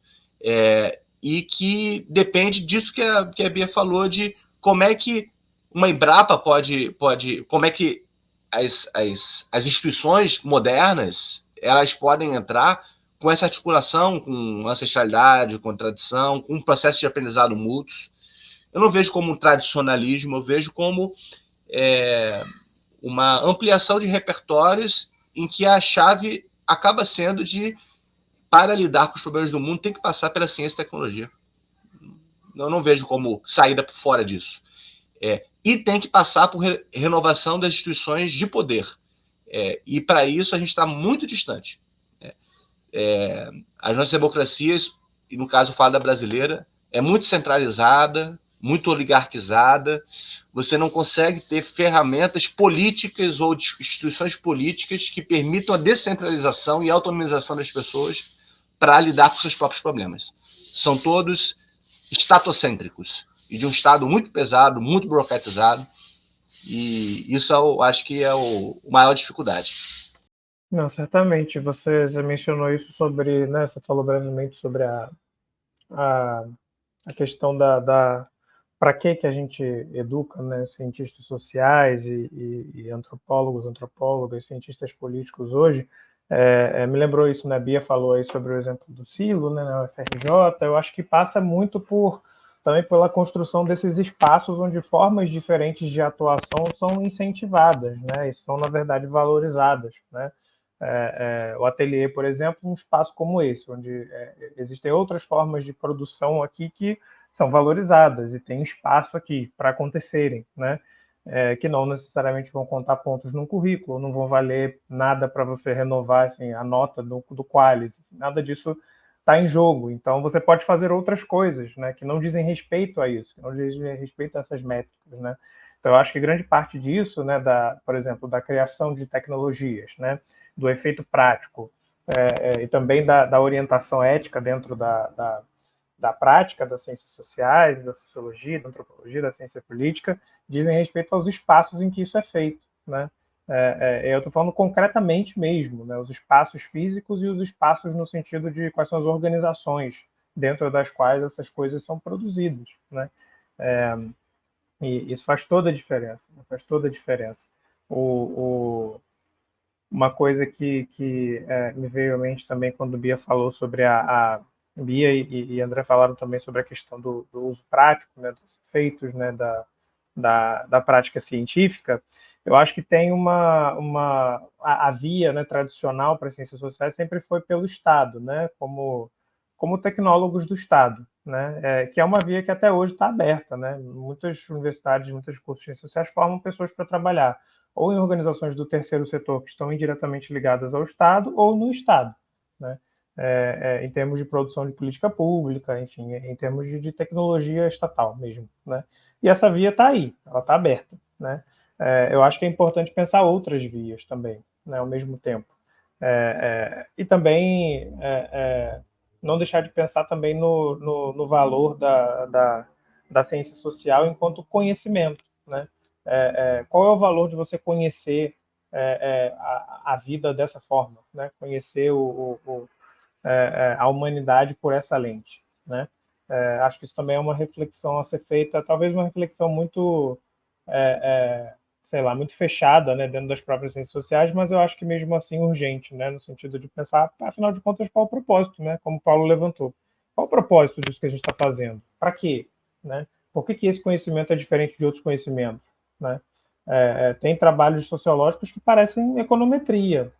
E que depende disso que a Bia falou, de como é que uma Embrapa pode como é que as instituições modernas elas podem entrar com essa articulação com ancestralidade, com tradição, com um processo de aprendizado mútuo. Eu não vejo como um tradicionalismo, eu vejo como uma ampliação de repertórios em que a chave acaba sendo para lidar com os problemas do mundo, tem que passar pela ciência e tecnologia. Eu não vejo como saída por fora disso. E tem que passar por renovação das instituições de poder. E para isso a gente está muito distante. As nossas democracias, e no caso eu falo da brasileira, é muito centralizada, muito oligarquizada. Você não consegue ter ferramentas políticas ou instituições políticas que permitam a descentralização e autonomização das pessoas para lidar com seus próprios problemas. São todos estatocêntricos e de um Estado muito pesado, muito burocratizado, e isso eu acho que é a maior dificuldade. Não, certamente. Você mencionou isso sobre, né, você falou brevemente sobre a questão para que a gente educa, né, cientistas sociais e antropólogas, cientistas políticos hoje. Me lembrou isso, né? A Bia falou aí sobre o exemplo do Silo, né, na UFRJ. Eu acho que passa muito também pela construção desses espaços onde formas diferentes de atuação são incentivadas, né, e são, na verdade, valorizadas, né? O ateliê, por exemplo, um espaço como esse, onde existem outras formas de produção aqui que são valorizadas e tem espaço aqui para acontecerem, né? Que não necessariamente vão contar pontos no currículo, não vão valer nada para você renovar assim, a nota do Qualis, nada disso está em jogo. Então, você pode fazer outras coisas, né, que não dizem respeito a isso, que não dizem respeito a essas métricas, né? Então, eu acho que grande parte disso, né, por exemplo, da criação de tecnologias, né, do efeito prático e também da orientação ética dentro da prática das ciências sociais, da sociologia, da antropologia, da ciência política, dizem respeito aos espaços em que isso é feito, né? Eu estou falando concretamente mesmo, né? Os espaços físicos e os espaços no sentido de quais são as organizações dentro das quais essas coisas são produzidas, né? E isso faz toda a diferença, faz toda a diferença. Uma coisa que me veio à mente também quando Bia falou sobre Bia e André falaram também sobre a questão do uso prático, né, dos efeitos, né, da prática científica. Eu acho que tem a via, né, tradicional para as ciências sociais sempre foi pelo Estado, né, como tecnólogos do Estado, né, que é uma via que até hoje está aberta, né. Muitas universidades, muitos cursos de ciências sociais formam pessoas para trabalhar ou em organizações do terceiro setor que estão indiretamente ligadas ao Estado ou no Estado, né, em termos de produção de política pública, enfim, em termos de tecnologia estatal mesmo, né. E essa via está aí, ela está aberta, né. Eu acho que é importante pensar outras vias também, né, ao mesmo tempo. E também não deixar de pensar também no valor da ciência social enquanto conhecimento, né? Qual é o valor de você conhecer a vida dessa forma, né? Conhecer a humanidade por essa lente, né? Acho que isso também é uma reflexão a ser feita, talvez uma reflexão muito sei lá, muito fechada, né, dentro das próprias ciências sociais, mas eu acho que mesmo assim urgente, né, no sentido de pensar, afinal de contas, qual é o propósito, né, como o Paulo levantou. Qual o propósito disso que a gente está fazendo? Para quê? Né? Por que esse conhecimento é diferente de outros conhecimentos? Né? Tem trabalhos sociológicos que parecem econometria.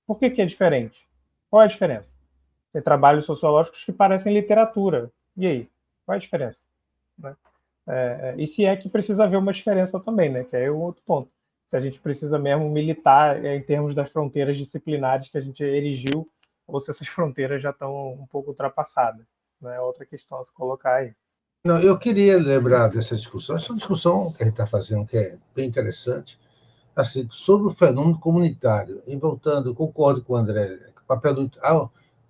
Por que é diferente? Qual é a diferença? Tem trabalhos sociológicos que parecem literatura. E aí? Qual é a diferença? Né? E se é que precisa haver uma diferença também, né? Que é o outro ponto. Se a gente precisa mesmo militar em termos das fronteiras disciplinares que a gente erigiu, ou se essas fronteiras já estão um pouco ultrapassadas. Né? É outra questão a se colocar aí. Não, eu queria lembrar dessa discussão. Essa discussão que a gente está fazendo, que é bem interessante, assim, sobre o fenômeno comunitário. E voltando, concordo com o André, o papel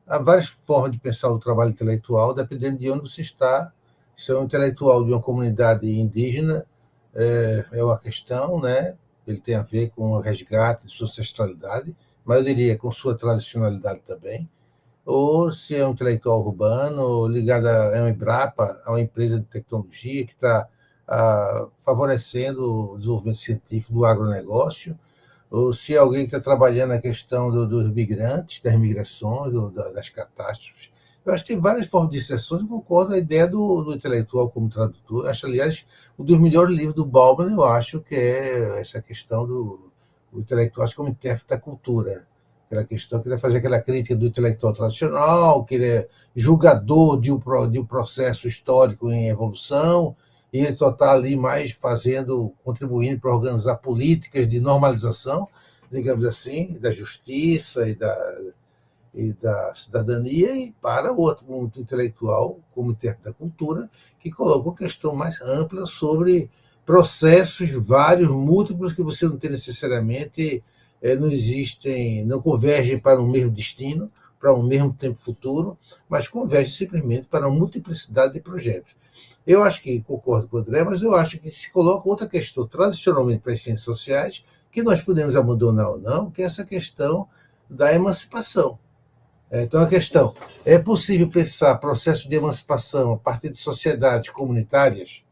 há várias formas de pensar o trabalho intelectual, dependendo de onde você está. Se é um intelectual de uma comunidade indígena, é uma questão, né? Ele tem a ver com o resgate de sua ancestralidade, mas eu diria com sua tradicionalidade também. Ou se é um intelectual urbano ligado a uma Embrapa, a uma empresa de tecnologia que está favorecendo o desenvolvimento científico do agronegócio, ou se é alguém que está trabalhando a questão dos migrantes, das migrações, das catástrofes. Eu acho que tem várias formas de exceções, eu concordo com a ideia do intelectual como tradutor. Acho, aliás, um dos melhores livros do Bauman, eu acho que é essa questão do intelectual como intérprete da cultura. Aquela questão que ele vai fazer aquela crítica do intelectual tradicional, que ele é julgador de um processo histórico em evolução, e ele só está ali mais contribuindo para organizar políticas de normalização, digamos assim, da justiça e da cidadania, e para o outro mundo intelectual, como intérprete da cultura, que coloca uma questão mais ampla sobre processos vários, múltiplos, que você não tem necessariamente, não existem, não convergem para um mesmo destino, para um mesmo tempo futuro, mas convergem simplesmente para uma multiplicidade de projetos. Eu acho que concordo com o André, mas eu acho que se coloca outra questão, tradicionalmente para as ciências sociais, que nós podemos abandonar ou não, que é essa questão da emancipação. Então, a questão, é possível pensar processo de emancipação a partir de sociedades comunitárias?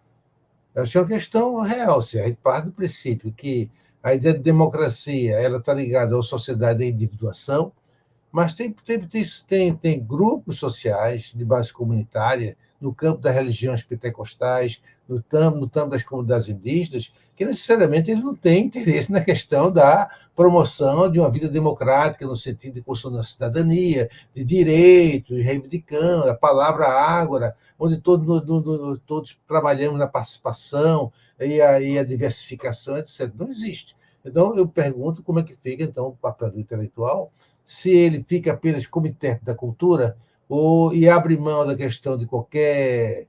Essa é uma questão real. A gente parte do princípio que a ideia de democracia ela está ligada à sociedade da individuação, mas tem grupos sociais de base comunitária, no campo das religiões pentecostais, no campo das comunidades indígenas, que necessariamente eles não têm interesse na questão da promoção de uma vida democrática, no sentido de construção da cidadania, de direitos, reivindicando a palavra ágora, onde todos trabalhamos na participação e a diversificação, etc. Não existe. Então, eu pergunto como é que fica, então, o papel do intelectual, se ele fica apenas como intérprete da cultura e abre mão da questão de qualquer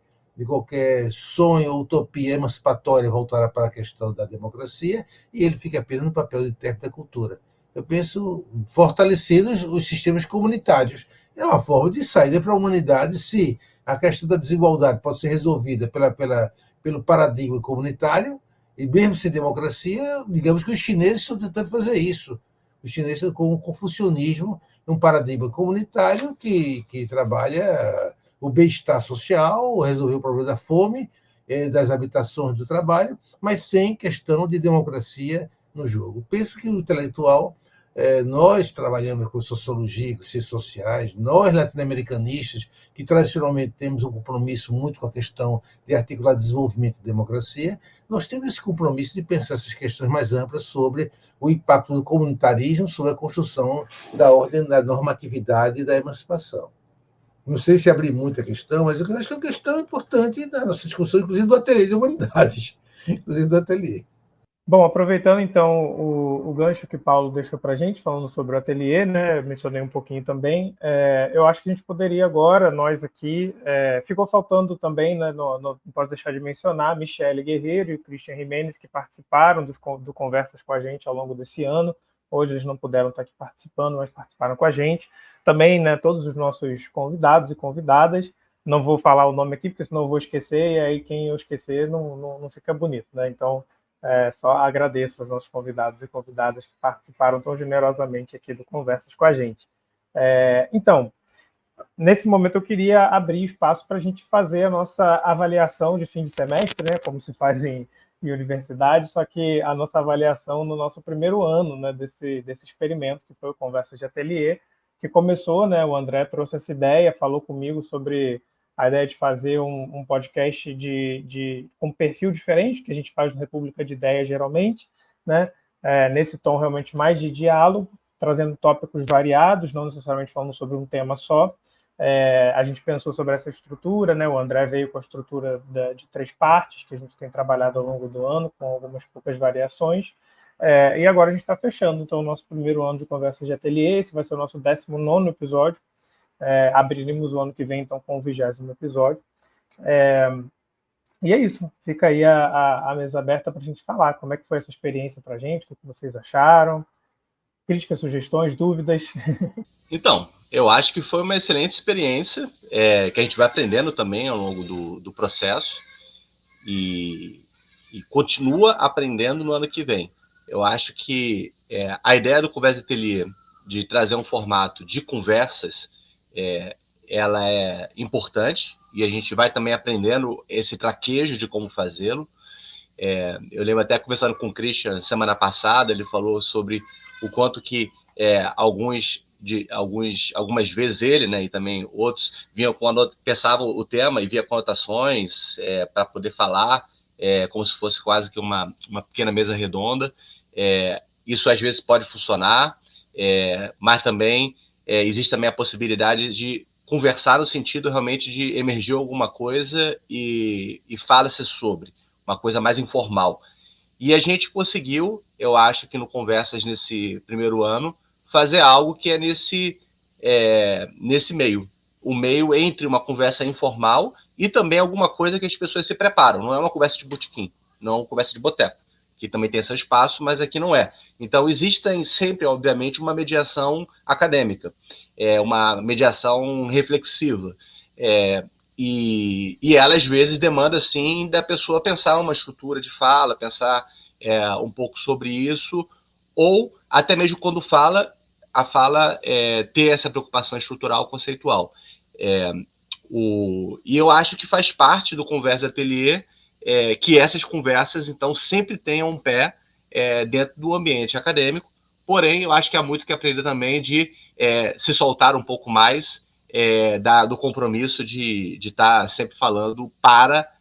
sonho ou utopia emancipatória voltada para a questão da democracia, e ele fica apenas no papel de intérprete da cultura. Eu penso fortalecidos os sistemas comunitários. É uma forma de saída para a humanidade se a questão da desigualdade pode ser resolvida pelo paradigma comunitário, e mesmo sem democracia, digamos que os chineses estão tentando fazer isso. Os chineses com o confucionismo, um paradigma comunitário que trabalha o bem-estar social, resolver o problema da fome das habitações do trabalho, mas sem questão de democracia no jogo. Penso que o intelectual, nós trabalhamos com sociologia, com ciências sociais, nós latino-americanistas, que tradicionalmente temos um compromisso muito com a questão de articular desenvolvimento e democracia, nós temos esse compromisso de pensar essas questões mais amplas sobre o impacto do comunitarismo sobre a construção da ordem, da normatividade e da emancipação. Não sei se abri muita questão, mas eu acho que é uma questão importante da nossa discussão, inclusive do Ateliê de Humanidades, inclusive do Ateliê. Bom, aproveitando então o gancho que Paulo deixou para a gente, falando sobre o ateliê, né? Eu mencionei um pouquinho também. Eu acho que a gente poderia agora, nós aqui, ficou faltando também, né, não posso deixar de mencionar, Michele Guerreiro e Christian Jimenez, que participaram do Conversas com a gente ao longo desse ano. Hoje eles não puderam estar aqui participando, mas participaram com a gente. Também, né, todos os nossos convidados e convidadas. Não vou falar o nome aqui, porque senão eu vou esquecer, e aí quem eu esquecer não fica bonito, né? Então, só agradeço aos nossos convidados e convidadas que participaram tão generosamente aqui do Conversas com a gente. Então, nesse momento eu queria abrir espaço para a gente fazer a nossa avaliação de fim de semestre, né, como se faz em universidade, só que a nossa avaliação no nosso primeiro ano, né, desse experimento, que foi o Conversas de Ateliê, que começou, né, o André trouxe essa ideia, falou comigo sobre a ideia de fazer um podcast com um perfil diferente, que a gente faz no República de Ideias geralmente, né? Nesse tom realmente mais de diálogo, trazendo tópicos variados, não necessariamente falando sobre um tema só. A gente pensou sobre essa estrutura, né? O André veio com a estrutura de 3 partes, que a gente tem trabalhado ao longo do ano, com algumas poucas variações. E agora a gente está fechando então, o nosso primeiro ano de Conversas de Ateliê. Esse vai ser o nosso 19º episódio. Abriremos o ano que vem, então, com o 20º episódio. E é isso. Fica aí a mesa aberta para a gente falar como é que foi essa experiência para a gente, o que vocês acharam, críticas, sugestões, dúvidas. Então, eu acho que foi uma excelente experiência, que a gente vai aprendendo também ao longo do processo e continua aprendendo no ano que vem. Eu acho que a ideia do Conversa Ateliê de trazer um formato de conversas, ela é importante e a gente vai também aprendendo esse traquejo de como fazê-lo. Eu lembro até conversando com o Christian semana passada, ele falou sobre o quanto que algumas vezes ele, né, e também outros, vinham quando pensavam o tema e via conotações para poder falar, como se fosse quase que uma pequena mesa redonda. Isso às vezes pode funcionar, mas também existe também a possibilidade de conversar no sentido realmente de emergir alguma coisa e fala-se sobre uma coisa mais informal. E a gente conseguiu, eu acho que no Conversas nesse primeiro ano, fazer algo que é nesse meio. O meio entre uma conversa informal e também alguma coisa que as pessoas se preparam. Não é uma conversa de botequim, não é uma conversa de boteco, que também tem seu espaço, mas aqui não é. Então, existe sempre, obviamente, uma mediação acadêmica, uma mediação reflexiva. E ela, às vezes, demanda, sim, da pessoa pensar uma estrutura de fala, pensar um pouco sobre isso, ou até mesmo quando fala, a fala ter essa preocupação estrutural, conceitual. E eu acho que faz parte do Conversa Ateliê que essas conversas, então, sempre tenham um pé dentro do ambiente acadêmico, porém, eu acho que há muito que aprender também de se soltar um pouco mais do compromisso de estar sempre falando para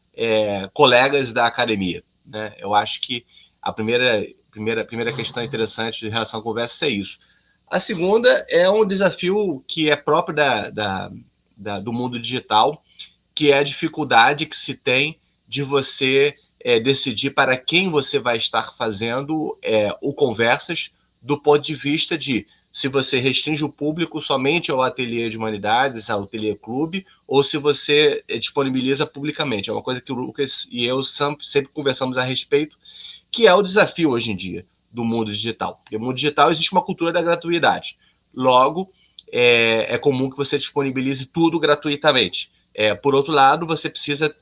colegas da academia, né? Eu acho que a primeira questão interessante em relação à conversa é isso. A segunda é um desafio que é próprio do mundo digital, que é a dificuldade que se tem de você decidir para quem você vai estar fazendo o Conversas do ponto de vista de se você restringe o público somente ao Ateliê de Humanidades, ao Ateliê Clube, ou se você disponibiliza publicamente. É uma coisa que o Lucas e eu sempre conversamos a respeito, que é o desafio hoje em dia do mundo digital. No mundo digital existe uma cultura da gratuidade. Logo, é comum que você disponibilize tudo gratuitamente. Por outro lado, você precisa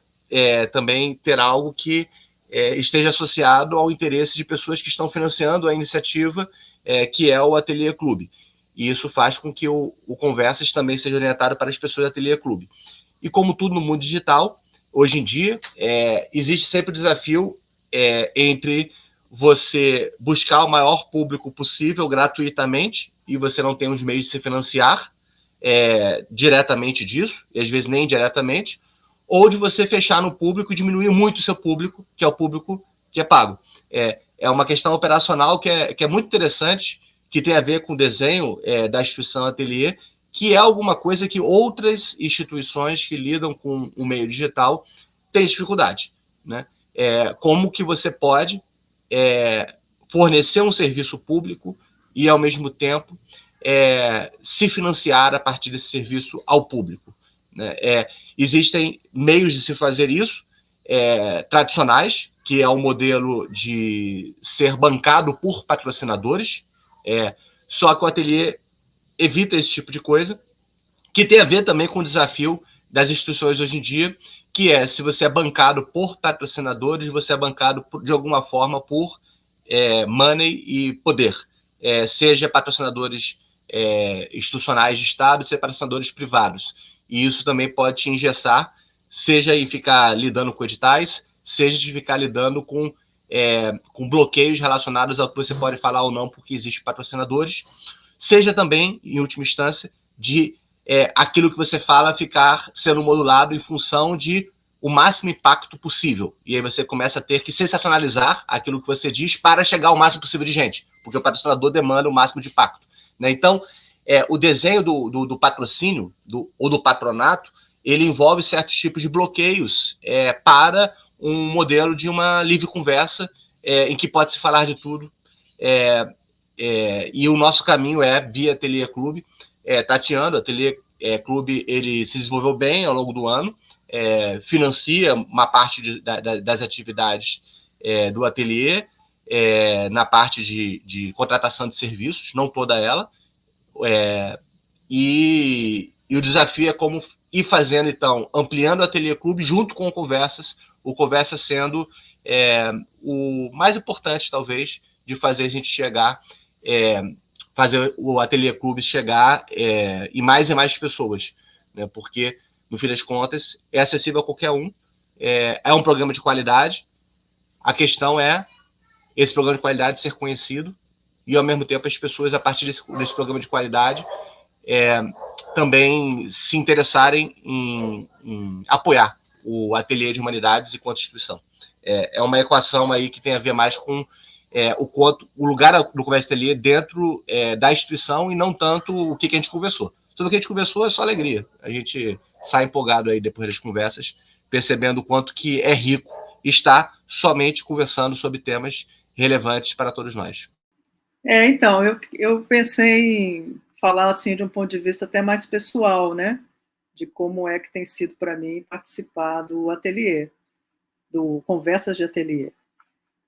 também ter algo que esteja associado ao interesse de pessoas que estão financiando a iniciativa, que é o Ateliê Clube. E isso faz com que o Conversas também seja orientado para as pessoas do Ateliê Clube. E como tudo no mundo digital, hoje em dia, existe sempre o desafio entre você buscar o maior público possível gratuitamente, e você não tem os meios de se financiar diretamente disso, e às vezes nem indiretamente, ou de você fechar no público e diminuir muito o seu público, que é o público que é pago. É uma questão operacional que é muito interessante, que tem a ver com o desenho da instituição Ateliê, que é alguma coisa que outras instituições que lidam com o meio digital têm dificuldade, né? Como que você pode fornecer um serviço público e, ao mesmo tempo, se financiar a partir desse serviço ao público, né? Existem meios de se fazer isso, tradicionais, que é o modelo de ser bancado por patrocinadores, só que o Ateliê evita esse tipo de coisa, que tem a ver também com o desafio das instituições hoje em dia, que se você é bancado por patrocinadores, você é bancado de alguma forma por money e poder, seja patrocinadores institucionais de Estado, seja patrocinadores privados. E isso também pode te engessar, seja em ficar lidando com editais, seja de ficar lidando com bloqueios relacionados ao que você pode falar ou não, porque existem patrocinadores, seja também, em última instância, de aquilo que você fala ficar sendo modulado em função de o máximo impacto possível. E aí você começa a ter que sensacionalizar aquilo que você diz para chegar ao máximo possível de gente, porque o patrocinador demanda o máximo de impacto, né? Então, o desenho do patrocínio ou do patronato, ele envolve certos tipos de bloqueios para um modelo de uma livre conversa em que pode se falar de tudo. E o nosso caminho via Ateliê Clube, tateando. O Ateliê Clube ele se desenvolveu bem ao longo do ano, financia uma parte das atividades do Ateliê, na parte de contratação de serviços, não toda ela, e o desafio é como ir fazendo, então, ampliando o Ateliê Clube junto com o Conversas sendo o mais importante, talvez, de fazer a gente chegar, fazer o Ateliê Clube chegar em mais pessoas, né? Porque, no fim das contas, é acessível a qualquer um, é um programa de qualidade, a questão é esse programa de qualidade ser conhecido e, ao mesmo tempo, as pessoas, a partir desse programa de qualidade, também se interessarem em apoiar o Ateliê de Humanidades enquanto instituição. É uma equação aí que tem a ver mais com o lugar do Conversa Ateliê dentro da instituição, e não tanto o que a gente conversou. Sobre o que a gente conversou é só alegria. A gente sai empolgado aí depois das conversas, percebendo o quanto que é rico estar somente conversando sobre temas relevantes para todos nós. Então, eu pensei em falar assim de um ponto de vista até mais pessoal, né? De como é que tem sido para mim participar do Ateliê, do Conversas de Ateliê.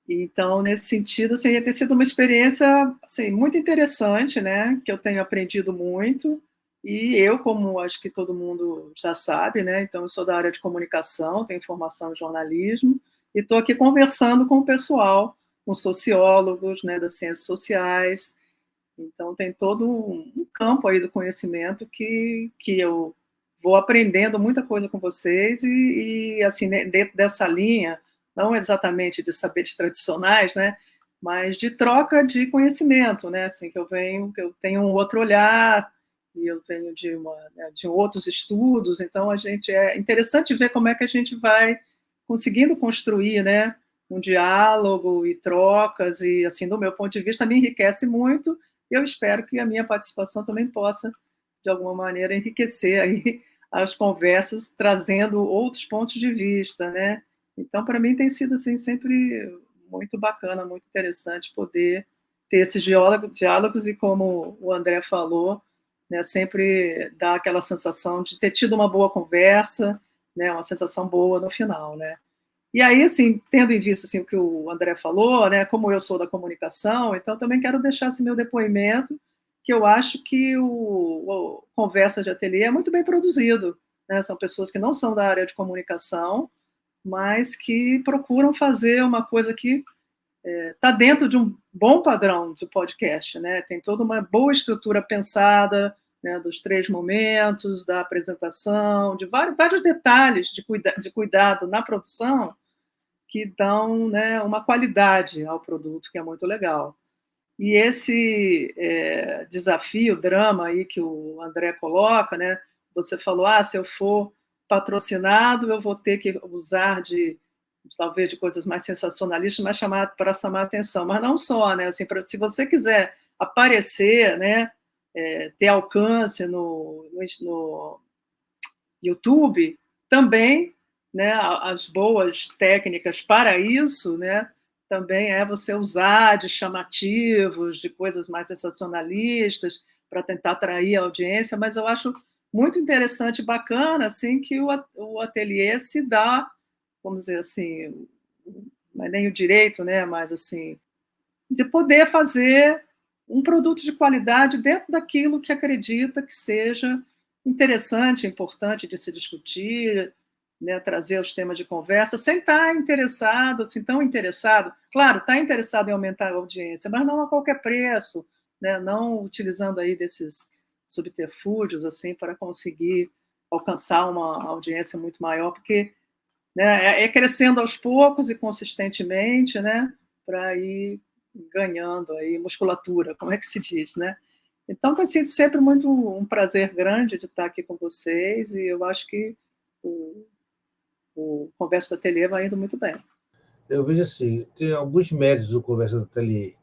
Então, nesse sentido, assim, tem sido uma experiência assim, muito interessante, né? Que eu tenho aprendido muito. E eu, como acho que todo mundo já sabe, né? Então, eu sou da área de comunicação, tenho formação em jornalismo, e estou aqui conversando com o pessoal, com sociólogos, né, das ciências sociais. Então, tem todo um campo aí do conhecimento que eu vou aprendendo muita coisa com vocês e assim, dentro dessa linha, não exatamente de saberes tradicionais, né, mas de troca de conhecimento, né, assim, que eu tenho um outro olhar e eu venho de outros estudos, então é interessante ver como é que a gente vai conseguindo construir, né, um diálogo e trocas, e assim, do meu ponto de vista, me enriquece muito. Eu espero que a minha participação também possa, de alguma maneira, enriquecer aí as conversas, trazendo outros pontos de vista, né? Então, para mim, tem sido assim, sempre muito bacana, muito interessante poder ter esses diálogos e, como o André falou, né, sempre dá aquela sensação de ter tido uma boa conversa, né, uma sensação boa no final, né? E aí, assim, tendo em vista assim, o que o André falou, né, como eu sou da comunicação, então também quero deixar esse meu depoimento, que eu acho que o Conversa de Ateliê é muito bem produzido, né? São pessoas que não são da área de comunicação, mas que procuram fazer uma coisa que está dentro de um bom padrão de podcast, né? Tem toda uma boa estrutura pensada, né, dos 3 momentos, da apresentação, de vários detalhes de cuidado na produção que dão, né, uma qualidade ao produto, que é muito legal. E esse desafio, drama aí que o André coloca, né, você falou, se eu for patrocinado, eu vou ter que usar talvez de coisas mais sensacionalistas, mas para chamar atenção. Mas não só, né? Assim, se você quiser aparecer, né, ter alcance no YouTube, também, né, as boas técnicas para isso, né, também é você usar de chamativos, de coisas mais sensacionalistas para tentar atrair a audiência, mas eu acho muito interessante e bacana assim, que o ateliê se dá, vamos dizer assim, não é nem o direito, né, mas assim, de poder fazer um produto de qualidade dentro daquilo que acredita que seja interessante, importante de se discutir, né, trazer os temas de conversa, sem estar interessado, assim, tão interessado. Claro, está interessado em aumentar a audiência, mas não a qualquer preço, né, não utilizando aí desses subterfúgios assim para conseguir alcançar uma audiência muito maior, porque, né, é crescendo aos poucos e consistentemente, né, para ir ganhando aí musculatura, como é que se diz, né? Então tem sido sempre muito um prazer grande de estar aqui com vocês e eu acho que o Conversa do Ateliê vai indo muito bem. Eu vejo assim, tem alguns méritos do Conversa do Ateliê.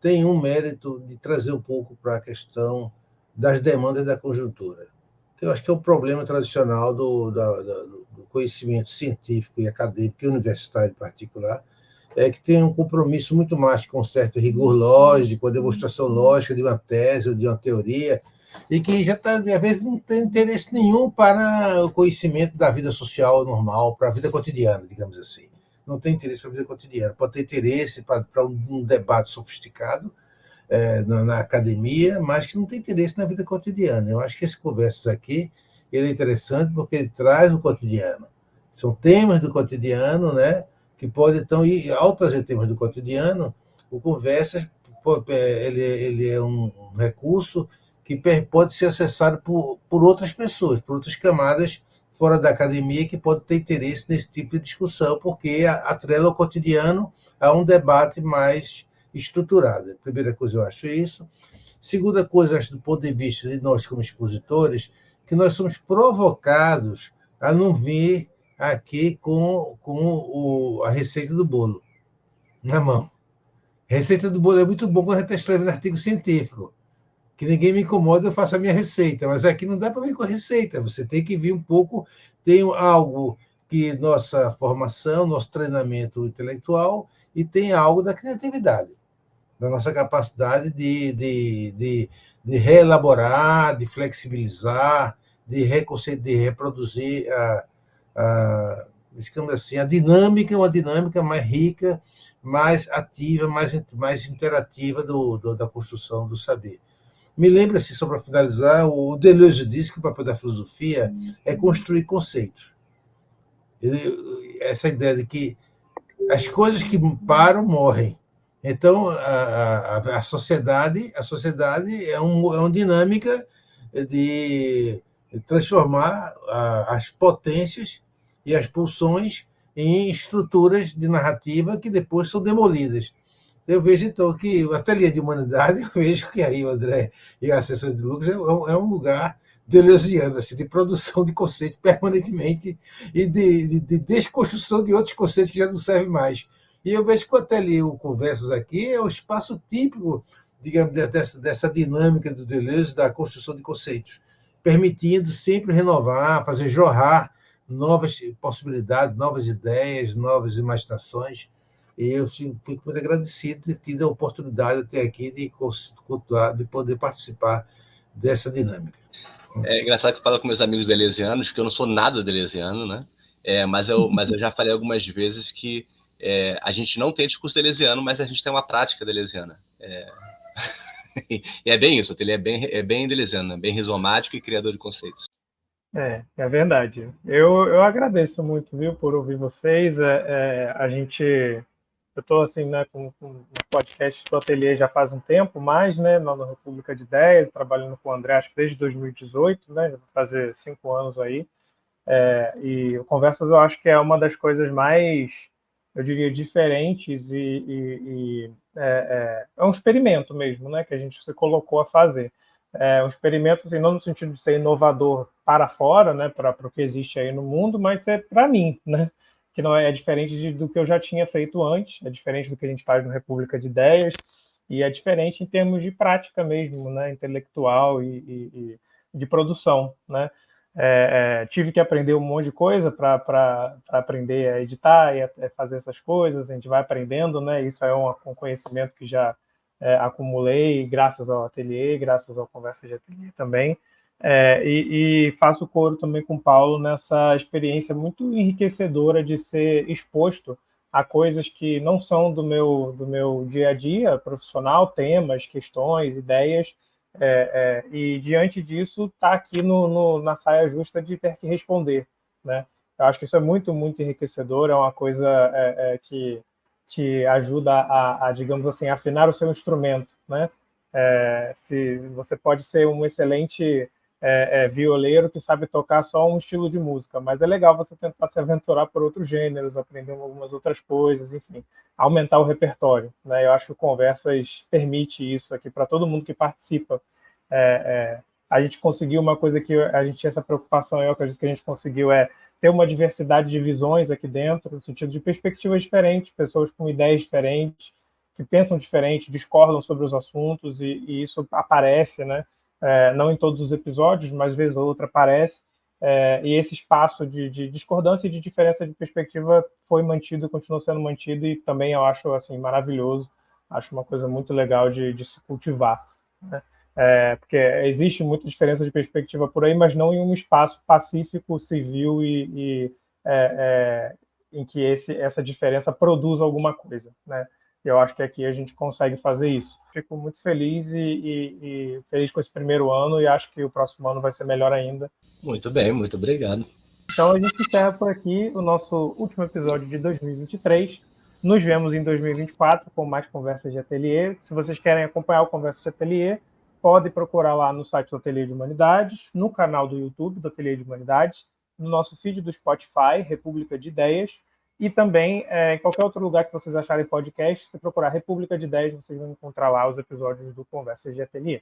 Tem um mérito de trazer um pouco para a questão das demandas da conjuntura, que eu acho que é um problema tradicional do conhecimento científico e acadêmico e universitário em particular, que tem um compromisso muito mais com um certo rigor lógico, a demonstração lógica de uma tese ou de uma teoria, e que já às vezes não tem interesse nenhum para o conhecimento da vida social normal, para a vida cotidiana, digamos assim. Não tem interesse para a vida cotidiana. Pode ter interesse para um debate sofisticado na academia, mas que não tem interesse na vida cotidiana. Eu acho que esse Conversas aqui ele é interessante porque ele traz o cotidiano. São temas do cotidiano, né? Que pode, então, ir ao trazer temas do cotidiano, o Conversas ele é um recurso que pode ser acessado por outras pessoas, por outras camadas fora da academia que podem ter interesse nesse tipo de discussão, porque atrela o cotidiano a um debate mais estruturado. Primeira coisa, eu acho isso. Segunda coisa, eu acho, do ponto de vista de nós como expositores, que nós somos provocados a não vir aqui com a receita do bolo na mão. A receita do bolo é muito bom quando a gente está escrevendo artigo científico, que ninguém me incomoda, eu faço a minha receita, mas aqui não dá para vir com a receita, você tem que vir um pouco, tem algo que nossa formação, nosso treinamento intelectual, e tem algo da criatividade, da nossa capacidade de reelaborar, de flexibilizar, de reproduzir digamos assim, a dinâmica é uma dinâmica mais rica, mais ativa, mais interativa da construção do saber. Me lembra, assim, só para finalizar, o Deleuze disse que o papel da filosofia é construir conceitos. Essa ideia de que as coisas que param morrem. Então, a sociedade é uma dinâmica de transformar as potências e as pulsões em estruturas de narrativa que depois são demolidas. Eu vejo, então, que o Ateliê de Humanidade, eu vejo que aí o André e a Assessora de Lucas é um lugar deleuziano, assim, de produção de conceitos permanentemente e de desconstrução de outros conceitos que já não servem mais. E eu vejo que o Ateliê, o Conversas aqui, é um espaço típico, digamos, dessa dinâmica do Deleuze, da construção de conceitos, permitindo sempre renovar, fazer jorrar novas possibilidades, novas ideias, novas imaginações. E eu fico muito agradecido de ter tido a oportunidade até aqui de poder participar dessa dinâmica. É engraçado que eu falo com meus amigos deleuzianos, que eu não sou nada deleuziano, né? Mas eu já falei algumas vezes que a gente não tem discurso deleuziano, mas a gente tem uma prática deleuziana. E é bem isso, ele é bem deleuziano, né? Bem rizomático e criador de conceitos. É verdade. Eu agradeço muito, viu, por ouvir vocês. A gente eu estou assim, né, com os podcasts do Ateliê já faz um tempo, mais, né, na República de Ideias, trabalhando com o André, acho que desde 2018, né, já vai fazer 5 anos aí. E Conversas eu acho que é uma das coisas mais, eu diria, diferentes é um experimento mesmo, né, que a gente se colocou a fazer. É um experimento, assim, não no sentido de ser inovador para fora, né, para o que existe aí no mundo, mas é para mim, né, que não é diferente do que eu já tinha feito antes, é diferente do que a gente faz no República de Ideias, e é diferente em termos de prática mesmo, né, intelectual e de produção, né. Tive que aprender um monte de coisa para aprender a editar e a fazer essas coisas. A gente vai aprendendo, né? Isso é um conhecimento que já acumulei graças ao ateliê, graças ao Conversa de Ateliê também. E faço coro também com o Paulo nessa experiência muito enriquecedora de ser exposto a coisas que não são do meu dia a dia profissional, temas, questões, ideias, e diante disso está aqui na saia justa de ter que responder, né? Eu acho que isso é muito, muito enriquecedor, é uma coisa que te ajuda digamos assim, afinar o seu instrumento, né? Se você pode ser um excelente violeiro que sabe tocar só um estilo de música, mas é legal você tentar se aventurar por outros gêneros, aprender algumas outras coisas, enfim, aumentar o repertório, né? Eu acho que o Conversas permite isso aqui para todo mundo que participa. A gente conseguiu uma coisa que a gente tinha essa preocupação, eu acredito que a gente conseguiu ter uma diversidade de visões aqui dentro, no sentido de perspectivas diferentes, pessoas com ideias diferentes, que pensam diferente, discordam sobre os assuntos, e isso aparece, né? Não em todos os episódios, mas vez ou outra aparece, e esse espaço de discordância e de diferença de perspectiva foi mantido, continua sendo mantido, e também eu acho assim, maravilhoso, acho uma coisa muito legal de se cultivar, né? Porque existe muita diferença de perspectiva por aí, mas não em um espaço pacífico, civil em que essa diferença produz alguma coisa, né? Eu acho que aqui a gente consegue fazer isso. Fico muito feliz e feliz com esse primeiro ano, e acho que o próximo ano vai ser melhor ainda. Muito bem, muito obrigado. Então a gente encerra por aqui o nosso último episódio de 2023. Nos vemos em 2024 com mais Conversas de Ateliê. Se vocês querem acompanhar o Conversas de Ateliê, pode procurar lá no site do Ateliê de Humanidades, no canal do YouTube do Ateliê de Humanidades, no nosso feed do Spotify, República de Ideias, e também em qualquer outro lugar que vocês acharem podcast, se procurar República de Ideias, vocês vão encontrar lá os episódios do Conversas de Ateliê.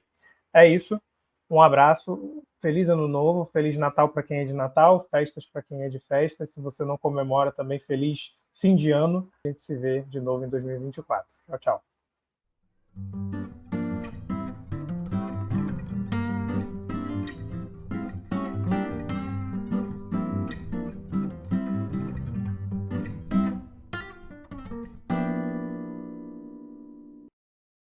É isso. Um abraço, feliz ano novo, feliz Natal para quem é de Natal, festas para quem é de festas. Se você não comemora, também feliz fim de ano. A gente se vê de novo em 2024. Tchau, tchau.